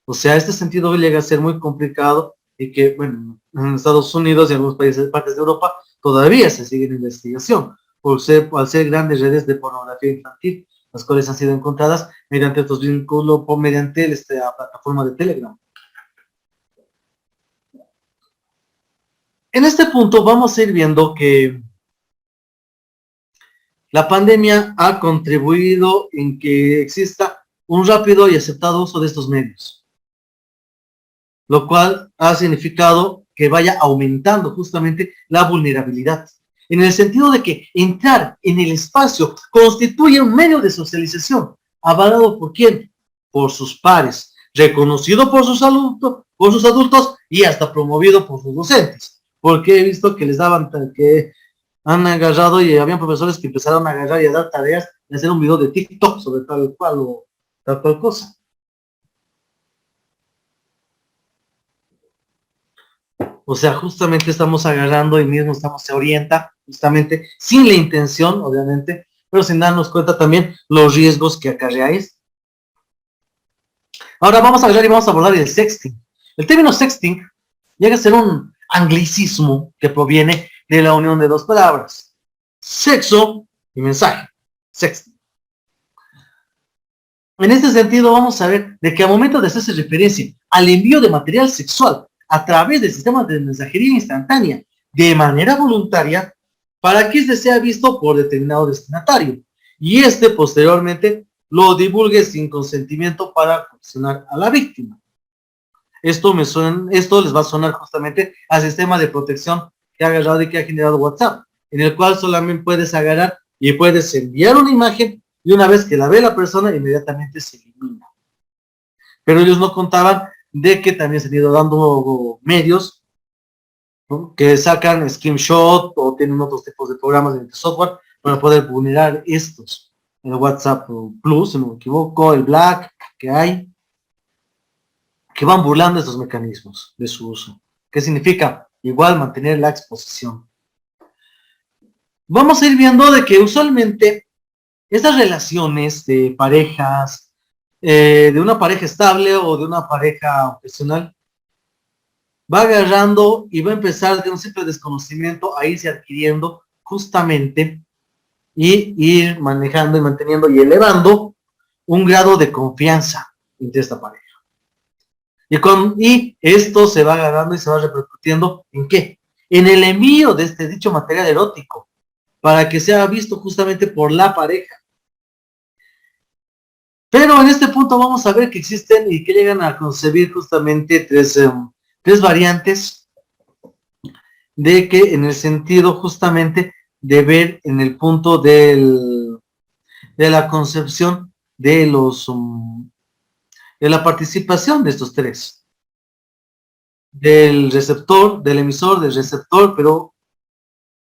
O sea, este sentido llega a ser muy complicado y que, bueno, en Estados Unidos y en algunos países, partes de Europa, todavía se sigue en investigación al ser grandes redes de pornografía infantil, las cuales han sido encontradas mediante estos vínculos, mediante la plataforma de Telegram. En este punto vamos a ir viendo que la pandemia ha contribuido en que exista un rápido y aceptado uso de estos medios, lo cual ha significado que vaya aumentando justamente la vulnerabilidad, en el sentido de que entrar en el espacio constituye un medio de socialización, avalado por quién, por sus pares, reconocido por sus adultos y hasta promovido por sus docentes, porque he visto que les daban que han agarrado y habían profesores que empezaron a agarrar y a dar tareas de hacer un video de TikTok sobre tal cual o tal cual cosa. O sea, justamente estamos agarrando y mismo se orienta, justamente, sin la intención, obviamente, pero sin darnos cuenta también los riesgos que acarrea esto. Ahora vamos a hablar y vamos a abordar el sexting. El término sexting llega a ser un anglicismo que proviene de la unión de dos palabras, sexo y mensaje, sexting. En este sentido vamos a ver de que al momento de hacerse referencia al envío de material sexual a través de sistemas de mensajería instantánea de manera voluntaria, para que este sea visto por determinado destinatario y este posteriormente lo divulgue sin consentimiento para coaccionar a la víctima. Esto les va a sonar justamente al sistema de protección que ha agarrado y que ha generado WhatsApp, en el cual solamente puedes agarrar y puedes enviar una imagen y una vez que la ve la persona, inmediatamente se elimina. Pero ellos no contaban de que también se han ido dando medios, ¿no?, que sacan screenshot o tienen otros tipos de programas de software para poder vulnerar estos. El WhatsApp Plus, si no me equivoco, el Black que hay, que van burlando estos mecanismos de su uso. ¿Qué significa? Igual mantener la exposición. Vamos a ir viendo de que usualmente estas relaciones de parejas, de una pareja estable o de una pareja ocasional, va agarrando y va a empezar de un simple desconocimiento a irse adquiriendo justamente y ir manejando y manteniendo y elevando un grado de confianza entre esta pareja. Y esto se va agarrando y se va repercutiendo ¿en qué? En el envío de este dicho material erótico para que sea visto justamente por la pareja. Pero en este punto vamos a ver que existen y que llegan a concebir justamente tres variantes de que en el sentido justamente de ver en el punto de la concepción de de la participación de estos tres. Del receptor, del emisor, del receptor, pero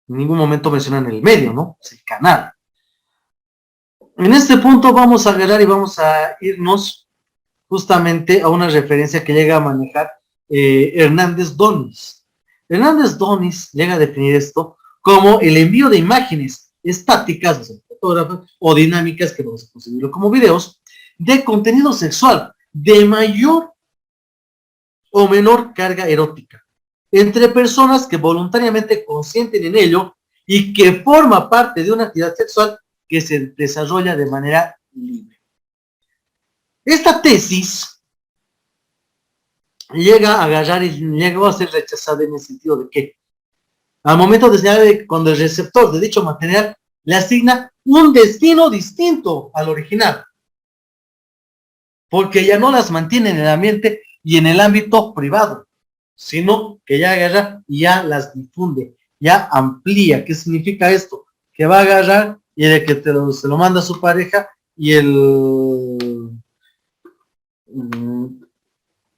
en ningún momento mencionan el medio, ¿no? Es el canal. En este punto vamos a agarrar y vamos a irnos justamente a una referencia que llega a manejar Hernández Donis. Hernández Donis llega a definir esto como el envío de imágenes estáticas, o sea, fotógrafas, o dinámicas, que vamos a conseguirlo como videos, de contenido sexual de mayor o menor carga erótica, entre personas que voluntariamente consienten en ello y que forma parte de una actividad sexual que se desarrolla de manera libre. Esta tesis llega a agarrar y llegó a ser rechazada en el sentido de que al momento de señalar cuando el receptor de dicho material le asigna un destino distinto al original, porque ya no las mantiene en el ambiente y en el ámbito privado, sino que ya agarra y ya las difunde, ya amplía. ¿Qué significa esto? Que va a agarrar y de que se lo manda a su pareja y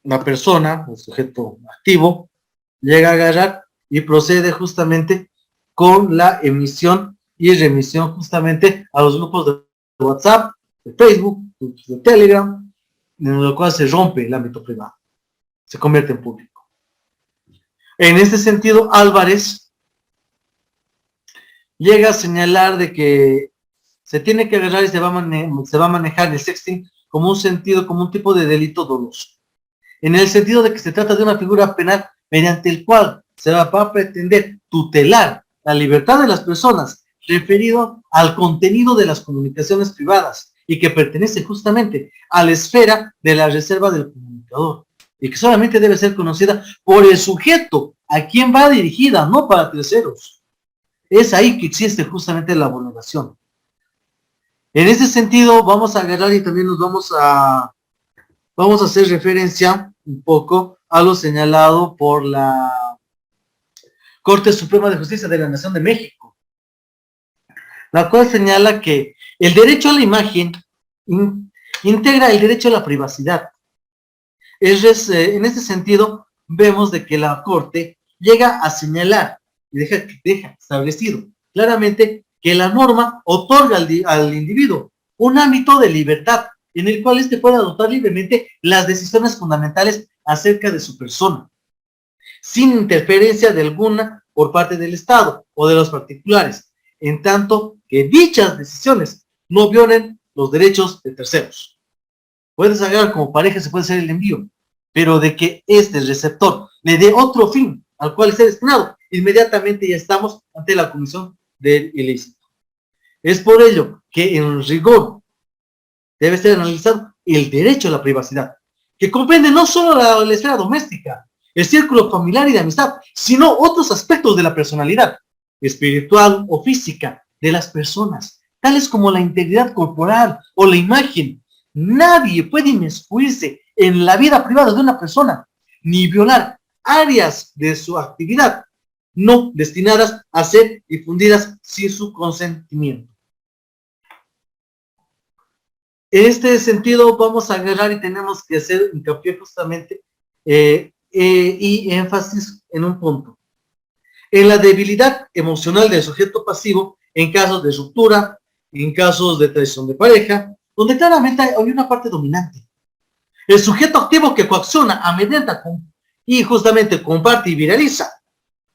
la persona, el sujeto activo, llega a agarrar y procede justamente con la emisión y remisión justamente a los grupos de WhatsApp, de Facebook, de Telegram, en lo cual se rompe el ámbito privado, se convierte en público. En este sentido, Álvarez llega a señalar de que se tiene que agarrar y se va a manejar el sexting como un sentido, como un tipo de delito doloso, en el sentido de que se trata de una figura penal mediante el cual se va a pretender tutelar la libertad de las personas referido al contenido de las comunicaciones privadas y que pertenece justamente a la esfera de la reserva del comunicador y que solamente debe ser conocida por el sujeto a quien va dirigida, no para terceros. Es ahí que existe justamente la vulneración. En ese sentido vamos a agarrar y también nos vamos a hacer referencia un poco a lo señalado por la Corte Suprema de Justicia de la Nación de México, la cual señala que el derecho a la imagen integra el derecho a la privacidad. En este sentido, vemos de que la Corte llega a señalar y deja establecido claramente que la norma otorga al individuo un ámbito de libertad en el cual éste puede adoptar libremente las decisiones fundamentales acerca de su persona, sin interferencia de alguna por parte del Estado o de los particulares, en tanto que dichas decisiones no violen los derechos de terceros. Puedes agarrar como pareja, se puede hacer el envío, pero de que este receptor le dé otro fin al cual esté destinado, inmediatamente ya estamos ante la comisión del ilícito. Es por ello que en rigor debe ser analizado el derecho a la privacidad, que comprende no solo la esfera doméstica, el círculo familiar y de amistad, sino otros aspectos de la personalidad, espiritual o física de las personas, tales como la integridad corporal o la imagen. Nadie puede inmiscuirse en la vida privada de una persona, ni violar áreas de su actividad no destinadas a ser difundidas sin su consentimiento. En este sentido vamos a agarrar y tenemos que hacer hincapié justamente y énfasis en un punto. En la debilidad emocional del sujeto pasivo en casos de ruptura, en casos de traición de pareja, donde claramente hay una parte dominante. El sujeto activo que coacciona, amedrenta y justamente comparte y viraliza,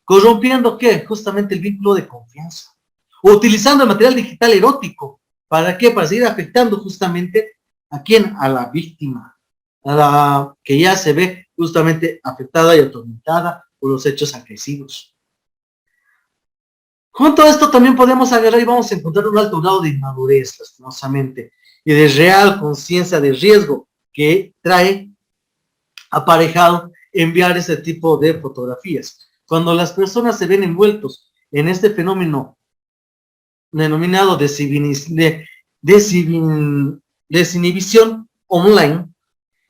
corrompiendo ¿qué? Justamente el vínculo de confianza. O utilizando el material digital erótico. ¿Para qué? Para seguir afectando justamente ¿a quién? A la víctima, a la que ya se ve justamente afectada y atormentada por los hechos agresivos. Junto a esto también podemos agarrar y vamos a encontrar un alto grado de inmadurez, lastimosamente, y de real conciencia de riesgo que trae aparejado enviar ese tipo de fotografías. Cuando las personas se ven envueltos en este fenómeno denominado desinhibición online,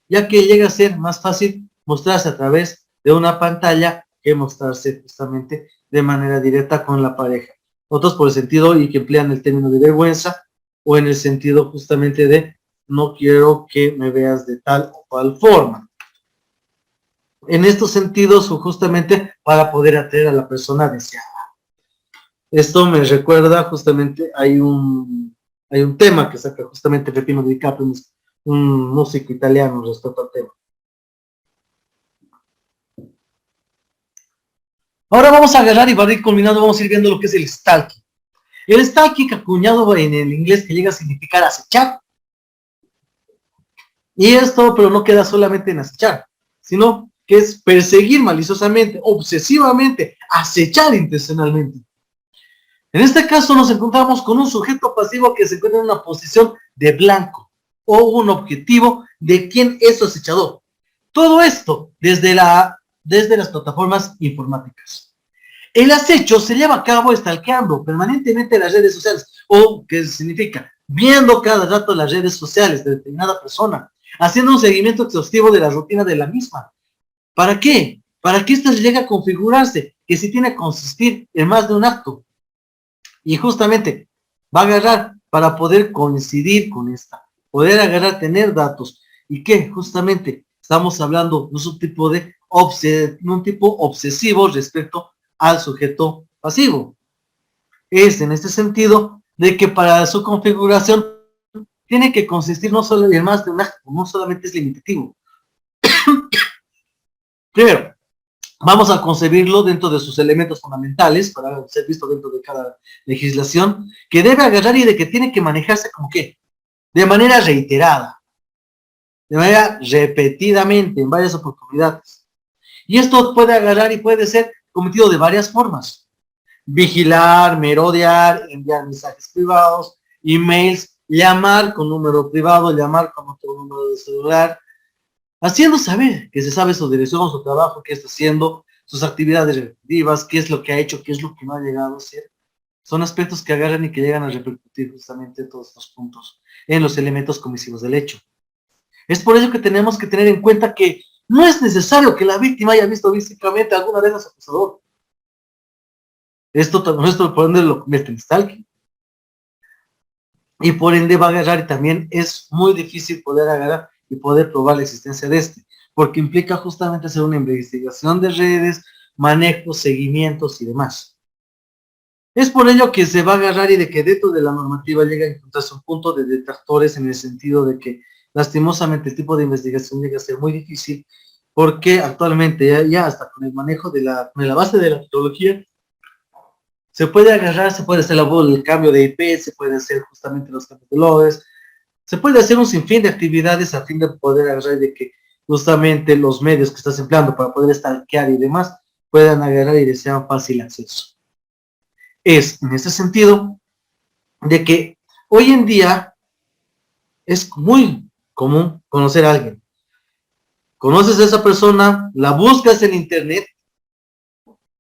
ya que llega a ser más fácil mostrarse a través de una pantalla que mostrarse justamente de manera directa con la pareja. Otros por el sentido y que emplean el término de vergüenza o en el sentido justamente de no quiero que me veas de tal o cual forma. En estos sentidos, justamente para poder atraer a la persona deseada. Esto me recuerda justamente, hay un tema que saca justamente Peppino Di Caprio, un músico italiano respecto al tema. Ahora vamos a agarrar y para ir culminando, vamos a ir viendo lo que es el stalking. El stalking, acuñado en el inglés, que llega a significar acechar. Y esto, pero no queda solamente en acechar, sino que es perseguir maliciosamente, obsesivamente, acechar intencionalmente. En este caso nos encontramos con un sujeto pasivo que se encuentra en una posición de blanco o un objetivo de quién es su acechador. Todo esto desde las plataformas informáticas. El acecho se lleva a cabo stalkeando permanentemente las redes sociales, o ¿qué significa? Viendo cada rato las redes sociales de determinada persona, haciendo un seguimiento exhaustivo de la rutina de la misma. ¿Para qué? Para que ésta llegue a configurarse, que si tiene que consistir en más de un acto. Y justamente va a agarrar para poder coincidir con esta, poder agarrar, tener datos. ¿Y qué? Justamente estamos hablando de un tipo obsesivo respecto al sujeto pasivo. Es en este sentido de que para su configuración tiene que consistir no solo en más de un acto, no solamente es limitativo. Primero, vamos a concebirlo dentro de sus elementos fundamentales para ser visto dentro de cada legislación, que debe agarrar y de que tiene que manejarse como que de manera reiterada, de manera repetidamente, en varias oportunidades. Y esto puede agarrar y puede ser cometido de varias formas. Vigilar, merodear, enviar mensajes privados, emails, llamar con número privado, llamar con otro número de celular, haciendo saber que se sabe su dirección, su trabajo, qué está haciendo, sus actividades repetitivas, qué es lo que ha hecho, qué es lo que no ha llegado a hacer. Son aspectos que agarran y que llegan a repercutir justamente todos estos puntos en los elementos comisivos del hecho. Es por ello que tenemos que tener en cuenta que no es necesario que la víctima haya visto físicamente alguna vez a su acusador. Esto por ende lo convierte en stalking. Y por ende va a agarrar y también es muy difícil poder agarrar y poder probar la existencia de este, porque implica justamente hacer una investigación de redes, manejos, seguimientos y demás. Es por ello que se va a agarrar y de que dentro de la normativa llega a encontrarse un punto de detractores en el sentido de que lastimosamente el tipo de investigación llega a ser muy difícil porque actualmente ya hasta con el manejo de la base de la tecnología, se puede agarrar, se puede hacer el cambio de IP, se puede hacer justamente los cambios de logs, se puede hacer un sinfín de actividades a fin de poder agarrar de que justamente los medios que estás empleando para poder stalkear y demás puedan agarrar y desean fácil acceso. Es en ese sentido de que hoy en día es muy común conocer a alguien. Conoces a esa persona, la buscas en internet,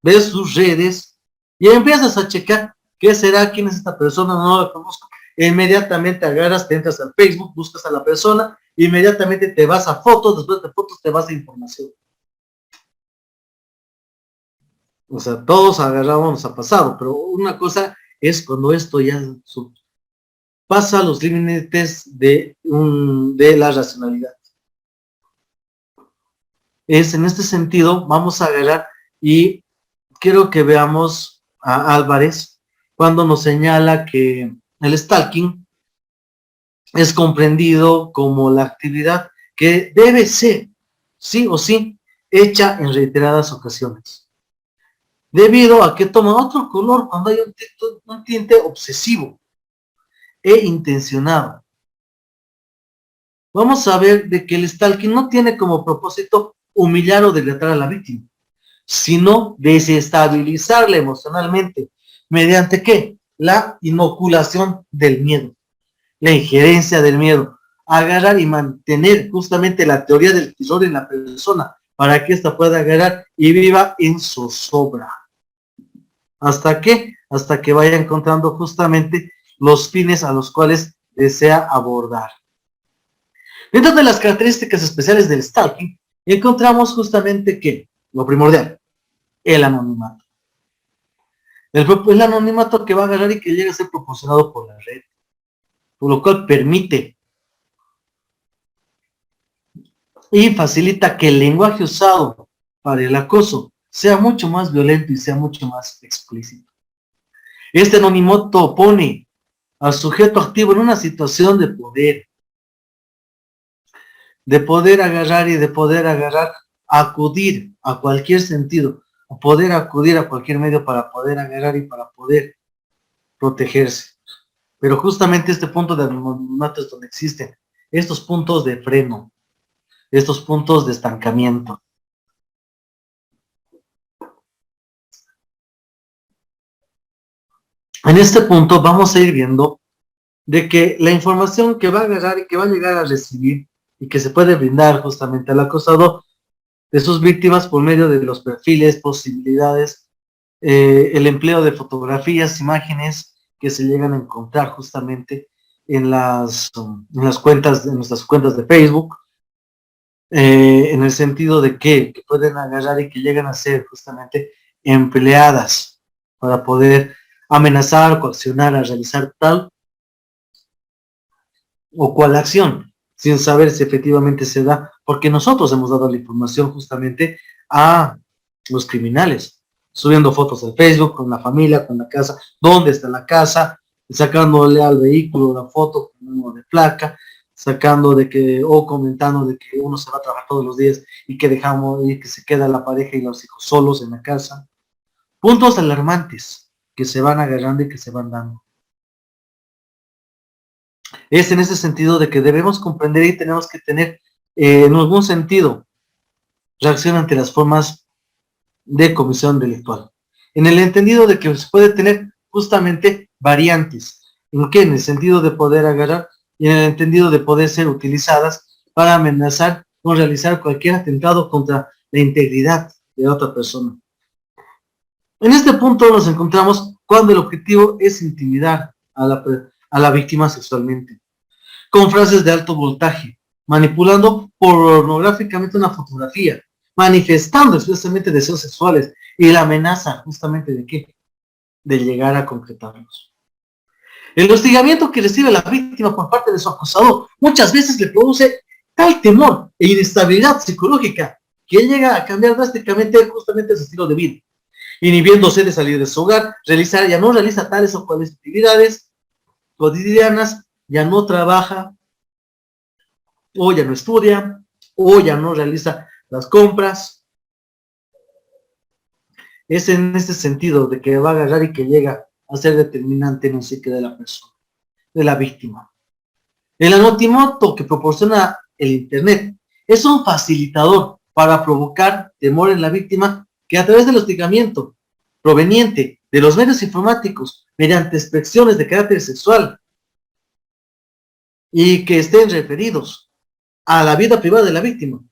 ves sus redes y empiezas a checar qué será, quién es esta persona, no la conozco. Inmediatamente agarras, te entras al Facebook, buscas a la persona, inmediatamente te vas a fotos, después de fotos te vas a información. O sea, todos agarrábamos a pasado, pero una cosa es cuando esto ya pasa los límites de la racionalidad. Es en este sentido, vamos a agarrar y quiero que veamos a Álvarez cuando nos señala que el stalking es comprendido como la actividad que debe ser, sí o sí, hecha en reiteradas ocasiones, debido a que toma otro color cuando hay un tinte obsesivo e intencionado. Vamos a ver de que el stalking no tiene como propósito humillar o delatar a la víctima, sino desestabilizarla emocionalmente. ¿Mediante qué? La inoculación del miedo, la injerencia del miedo, agarrar y mantener justamente la teoría del terror en la persona para que ésta pueda agarrar y viva en zozobra. ¿Hasta qué? Hasta que vaya encontrando justamente los fines a los cuales desea abordar. Dentro de las características especiales del stalking, encontramos justamente que, lo primordial, el anonimato. El anonimato que va a agarrar y que llega a ser proporcionado por la red, por lo cual permite y facilita que el lenguaje usado para el acoso sea mucho más violento y sea mucho más explícito. Este anonimato pone al sujeto activo en una situación de poder agarrar y de poder agarrar, acudir a cualquier sentido, o poder acudir a cualquier medio para poder agarrar y para poder protegerse. Pero justamente este punto de anonimato es donde existen estos puntos de freno, estos puntos de estancamiento. En este punto vamos a ir viendo de que la información que va a agarrar y que va a llegar a recibir y que se puede brindar justamente al acosador de sus víctimas por medio de los perfiles, posibilidades, el empleo de fotografías, imágenes que se llegan a encontrar justamente en las cuentas, en nuestras cuentas de Facebook, en el sentido de que pueden agarrar y que llegan a ser justamente empleadas para poder amenazar, coaccionar a realizar tal o cual acción, sin saber si efectivamente se da, porque nosotros hemos dado la información justamente a los criminales, subiendo fotos al Facebook con la familia, con la casa, dónde está la casa, sacándole al vehículo la foto con un número de placa, sacando de que, o comentando de que uno se va a trabajar todos los días y que dejamos, y que se queda la pareja y los hijos solos en la casa. Puntos alarmantes que se van agarrando y que se van dando. Es en ese sentido de que debemos comprender y tenemos que tener, en algún sentido, reacción ante las formas de comisión delictual. En el entendido de que se puede tener justamente variantes. ¿En qué? En el sentido de poder agarrar y en el entendido de poder ser utilizadas para amenazar o realizar cualquier atentado contra la integridad de otra persona. En este punto nos encontramos cuando el objetivo es intimidar a la víctima sexualmente, con frases de alto voltaje, manipulando pornográficamente una fotografía, manifestando expresamente deseos sexuales y la amenaza justamente de qué, de llegar a concretarlos. El hostigamiento que recibe la víctima por parte de su acosador muchas veces le produce tal temor e inestabilidad psicológica que llega a cambiar drásticamente justamente su estilo de vida, inhibiéndose de salir de su hogar, ya no realiza tales o cuales actividades cotidianas, ya no trabaja, o ya no estudia, o ya no realiza las compras. Es en este sentido de que va a agarrar y que llega a ser determinante en el psique de la persona, de la víctima. El anonimato que proporciona el Internet es un facilitador para provocar temor en la víctima que a través del hostigamiento proveniente de los medios informáticos mediante expresiones de carácter sexual y que estén referidos a la vida privada de la víctima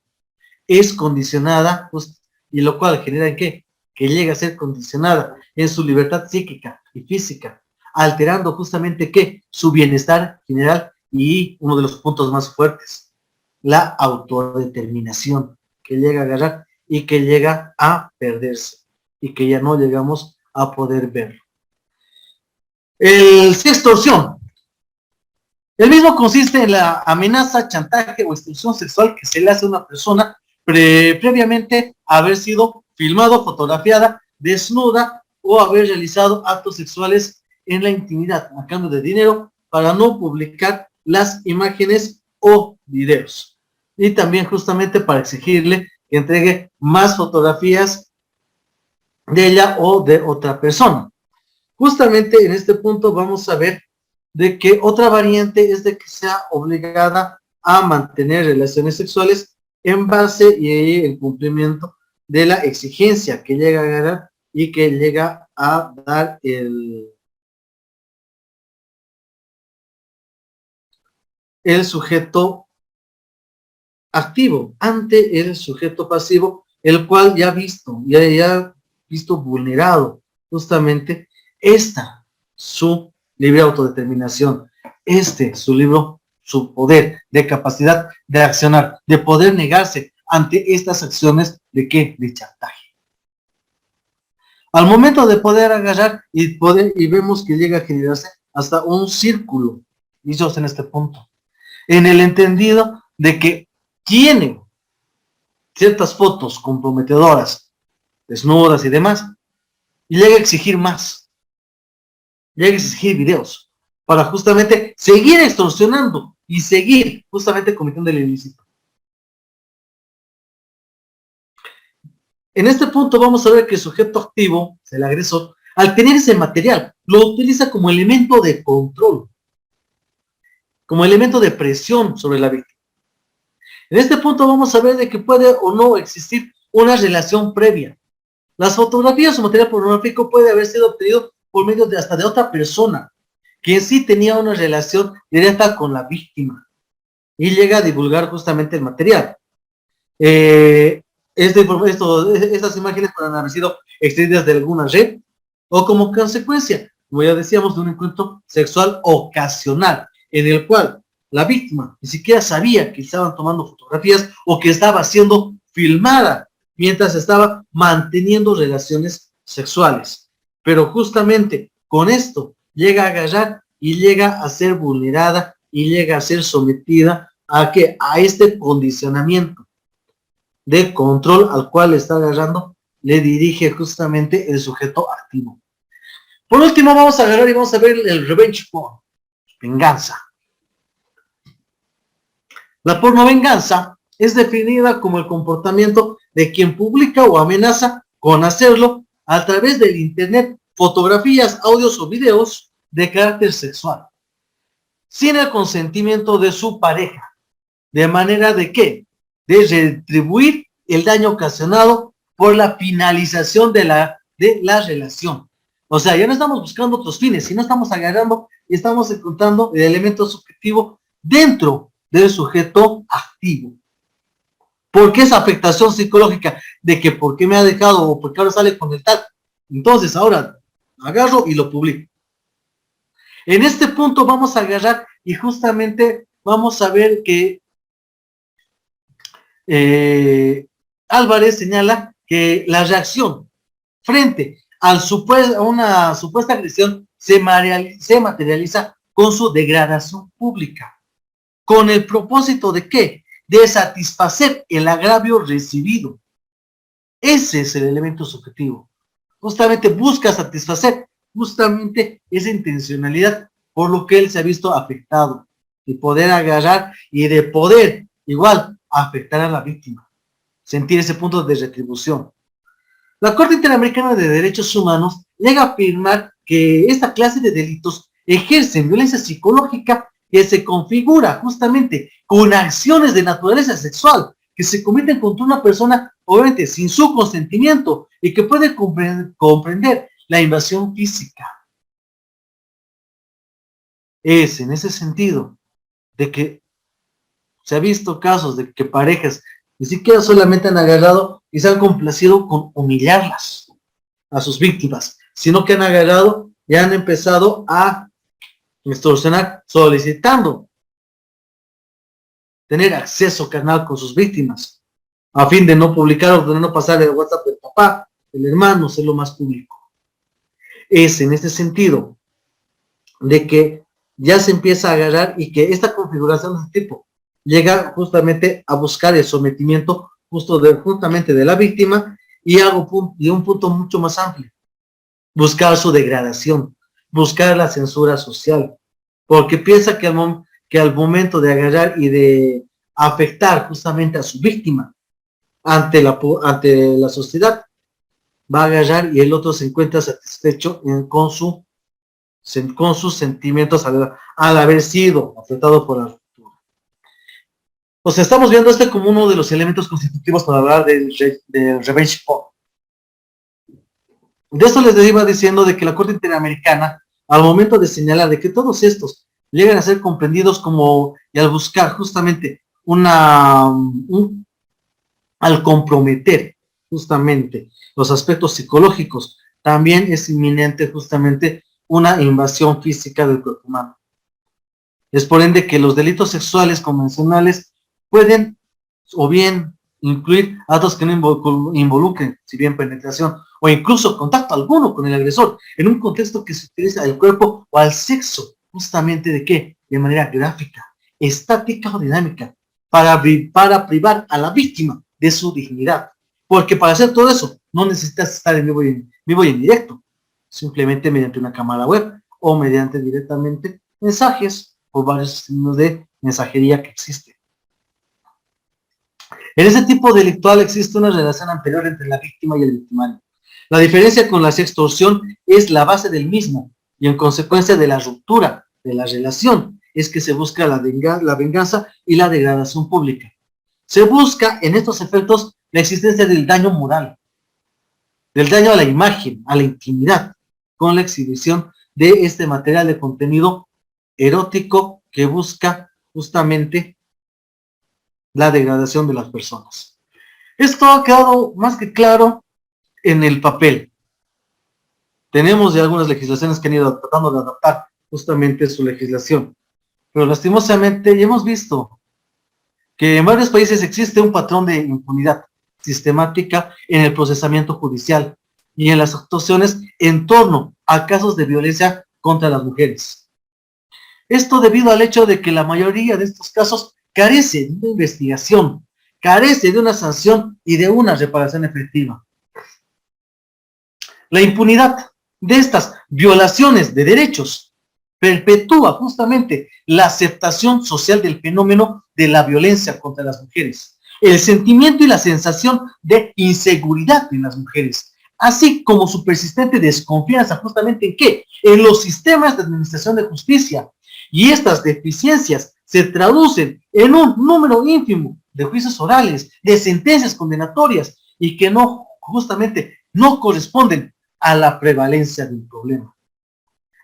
es condicionada, pues, y lo cual genera en qué? Que llega a ser condicionada en su libertad psíquica y física, alterando justamente ¿qué? Su bienestar general y uno de los puntos más fuertes, la autodeterminación, que llega a agarrar y que llega a perderse y que ya no llegamos a poder ver. El extorsión. El mismo consiste en la amenaza, chantaje o extorsión sexual que se le hace a una persona previamente haber sido filmado, fotografiada, desnuda o haber realizado actos sexuales en la intimidad a cambio de dinero para no publicar las imágenes o videos. Y también justamente para exigirle que entregue más fotografías de ella o de otra persona. Justamente en este punto vamos a ver de que otra variante es de que sea obligada a mantener relaciones sexuales en base y el cumplimiento de la exigencia que llega a dar y que llega a dar el sujeto activo ante el sujeto pasivo, el cual ya ha visto vulnerado justamente su libre autodeterminación, su poder de capacidad de accionar, de poder negarse ante estas acciones de ¿qué? De chantaje. Al momento de poder agarrar y vemos que llega a generarse hasta un círculo, dichos en este punto, en el entendido de que tienen ciertas fotos comprometedoras, desnudas y demás, y llega a exigir más, llega a exigir videos, para justamente seguir extorsionando y seguir justamente cometiendo el ilícito. En este punto vamos a ver que el sujeto activo, el agresor, al tener ese material, lo utiliza como elemento de control, como elemento de presión sobre la víctima. En este punto vamos a ver de que puede o no existir una relación previa. Las fotografías o material pornográfico puede haber sido obtenido por medio de hasta de otra persona, que en sí tenía una relación directa con la víctima y llega a divulgar justamente el material. Estas imágenes pueden haber sido extraídas de alguna red o como consecuencia, como ya decíamos, de un encuentro sexual ocasional en el cual la víctima ni siquiera sabía que estaban tomando fotografías o que estaba siendo filmada mientras estaba manteniendo relaciones sexuales. Pero justamente con esto llega a agarrar y llega a ser vulnerada y llega a ser sometida a este condicionamiento de control al cual está agarrando, le dirige justamente el sujeto activo. Por último, vamos a agarrar y vamos a ver el revenge porn, venganza. La pornovenganza es definida como el comportamiento de quien publica o amenaza con hacerlo a través del internet fotografías, audios o videos de carácter sexual, sin el consentimiento de su pareja, de manera de que de retribuir el daño ocasionado por la finalización de la relación. O sea, ya no estamos buscando otros fines, sino estamos agarrando y estamos encontrando el elemento subjetivo dentro del sujeto activo. ¿Por qué esa afectación psicológica de que por qué me ha dejado o por qué ahora sale con el tal? Entonces ahora agarro y lo publico. En este punto vamos a agarrar y justamente vamos a ver que Álvarez señala que la reacción frente a una supuesta agresión se materializa con su degradación pública, con el propósito de ¿qué? De satisfacer el agravio recibido. Ese es el elemento subjetivo. Justamente busca satisfacer justamente esa intencionalidad por lo que él se ha visto afectado y poder agarrar y de poder igual afectar a la víctima. sentir ese punto de retribución. La Corte Interamericana de Derechos Humanos llega a afirmar que esta clase de delitos ejercen violencia psicológica que se configura justamente con acciones de naturaleza sexual que se cometen contra una persona, obviamente, sin su consentimiento y que puede comprender la invasión física. Es en ese sentido de que se ha visto casos de que parejas ni siquiera solamente han agarrado y se han complacido con humillarlas a sus víctimas, sino que han agarrado y han empezado a extorsionar solicitando tener acceso carnal con sus víctimas, a fin de no publicar o de no pasarle el WhatsApp del papá, del hermano, hacerlo más público. Es en este sentido de que ya se empieza a agarrar y que esta configuración de este tipo llega justamente a buscar el sometimiento justamente de la víctima y un punto mucho más amplio, buscar su degradación, buscar la censura social, porque piensa que al momento de agarrar y de afectar justamente a su víctima ante la sociedad, va a agarrar y el otro se encuentra satisfecho con sus sentimientos al haber sido afectado por la ruptura. O sea, estamos viendo este como uno de los elementos constitutivos para hablar del revenge porn. De esto les iba diciendo de que la Corte Interamericana, al momento de señalar de que todos estos llegan a ser comprendidos como, y al buscar justamente al comprometer justamente los aspectos psicológicos, también es inminente justamente una invasión física del cuerpo humano. Es por ende que los delitos sexuales convencionales pueden o bien incluir actos que no involucren, si bien penetración, o incluso contacto alguno con el agresor, en un contexto que se utiliza al cuerpo o al sexo, justamente ¿de qué? De manera gráfica, estática o dinámica, para privar a la víctima de su dignidad. Porque para hacer todo eso, no necesitas estar en vivo y en directo, simplemente mediante una cámara web o mediante directamente mensajes o varios signos de mensajería que existen. En ese tipo delictual existe una relación anterior entre la víctima y el victimario. La diferencia con la extorsión es la base del mismo y en consecuencia de la ruptura de la relación es que se busca la venganza y la degradación pública. Se busca en estos efectos la existencia del daño moral, del daño a la imagen, a la intimidad, con la exhibición de este material de contenido erótico que busca justamente la degradación de las personas. Esto ha quedado más que claro en el papel. Tenemos ya algunas legislaciones que han ido tratando de adaptar justamente su legislación, pero lastimosamente ya hemos visto que en varios países existe un patrón de impunidad sistemática en el procesamiento judicial y en las actuaciones en torno a casos de violencia contra las mujeres. Esto debido al hecho de que la mayoría de estos casos carece de una investigación, carece de una sanción y de una reparación efectiva. La impunidad de estas violaciones de derechos perpetúa justamente la aceptación social del fenómeno de la violencia contra las mujeres, el sentimiento y la sensación de inseguridad en las mujeres, así como su persistente desconfianza justamente ¿en qué? En los sistemas de administración de justicia. Y estas deficiencias se traducen en un número ínfimo de juicios orales, de sentencias condenatorias y que justamente no corresponden a la prevalencia del problema.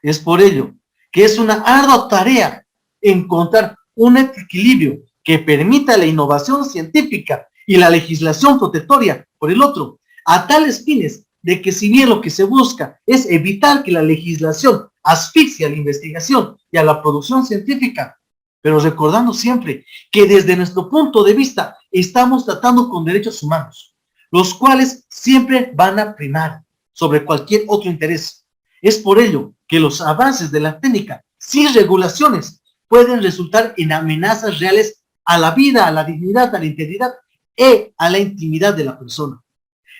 Es por ello que es una ardua tarea encontrar un equilibrio que permita la innovación científica y la legislación protectoria por el otro, a tales fines de que si bien lo que se busca es evitar que la legislación asfixie a la investigación y a la producción científica, pero recordando siempre que desde nuestro punto de vista estamos tratando con derechos humanos, los cuales siempre van a primar sobre cualquier otro interés. Es por ello que los avances de la técnica sin regulaciones pueden resultar en amenazas reales a la vida, a la dignidad, a la integridad y a la intimidad de la persona.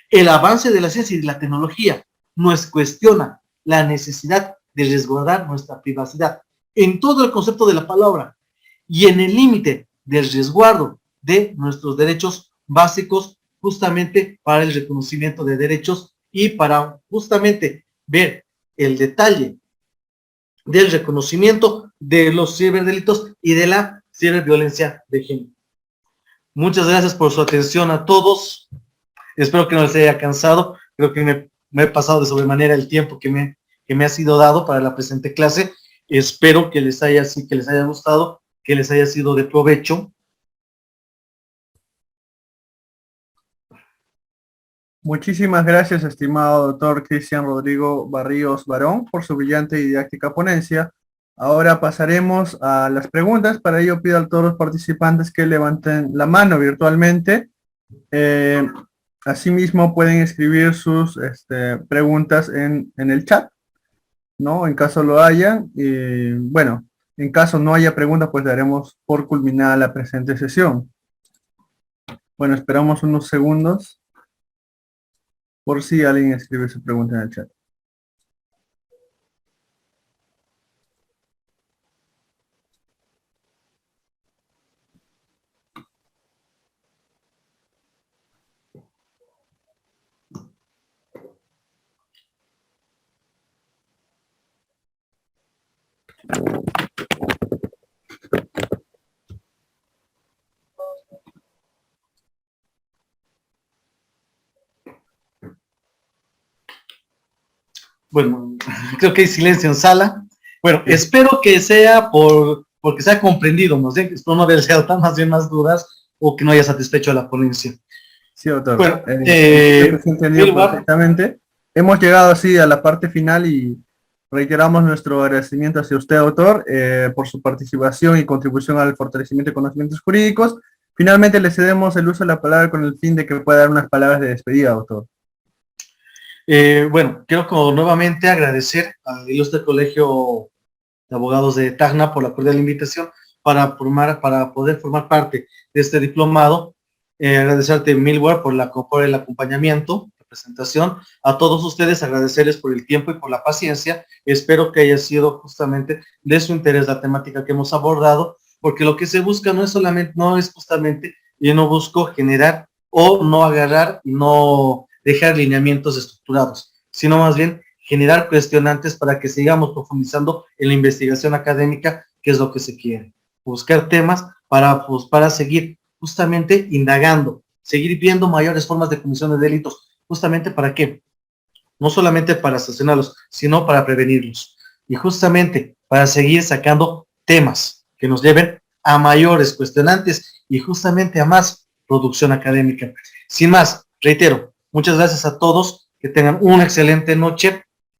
El avance de la ciencia y de la tecnología nos cuestiona la necesidad de resguardar nuestra privacidad en todo el concepto de la palabra y en el límite del resguardo de nuestros derechos básicos justamente para el reconocimiento de derechos y para justamente ver el detalle del reconocimiento de los ciberdelitos y de la ciberviolencia de género. Muchas gracias por su atención a todos. Espero que no les haya cansado. Creo que me he pasado de sobremanera el tiempo que me ha sido dado para la presente clase. Espero que les haya gustado, que les haya sido de provecho.
Muchísimas gracias, estimado doctor Cristian Rodrigo Barríos Barón, por su brillante y didáctica ponencia. Ahora pasaremos a las preguntas. Para ello pido a todos los participantes que levanten la mano virtualmente. Asimismo pueden escribir sus preguntas en el chat, ¿no? En caso lo haya. Bueno, en caso no haya preguntas, pues daremos por culminada la presente sesión. Bueno, esperamos unos segundos por si alguien escribe su pregunta en el chat.
Bueno, creo que hay silencio en sala. Bueno, sí. Espero que sea porque se ha comprendido, no sé, espero no haber sido más bien más dudas o que no haya satisfecho a la ponencia.
Sí, doctor.
Bueno,
se entendió perfectamente. Hemos llegado así a la parte final y reiteramos nuestro agradecimiento hacia usted, autor, por su participación y contribución al fortalecimiento de conocimientos jurídicos. Finalmente le cedemos el uso de la palabra con el fin de que pueda dar unas palabras de despedida, doctor.
Bueno, quiero nuevamente agradecer al ilustre Colegio de Abogados de Tacna por la cordial invitación para poder formar parte de este diplomado. Agradecerte, Milward, por el acompañamiento, la presentación. A todos ustedes agradecerles por el tiempo y por la paciencia. Espero que haya sido justamente de su interés la temática que hemos abordado, porque lo que se busca no es justamente, yo no busco generar o no agarrar, no dejar lineamientos estructurados, sino más bien generar cuestionantes para que sigamos profundizando en la investigación académica, que es lo que se quiere. Buscar temas para seguir justamente indagando, seguir viendo mayores formas de comisión de delitos. ¿Justamente para qué? No solamente para sancionarlos, sino para prevenirlos. Y justamente para seguir sacando temas que nos lleven a mayores cuestionantes y justamente a más producción académica. Sin más, reitero, muchas gracias a todos, que tengan una excelente noche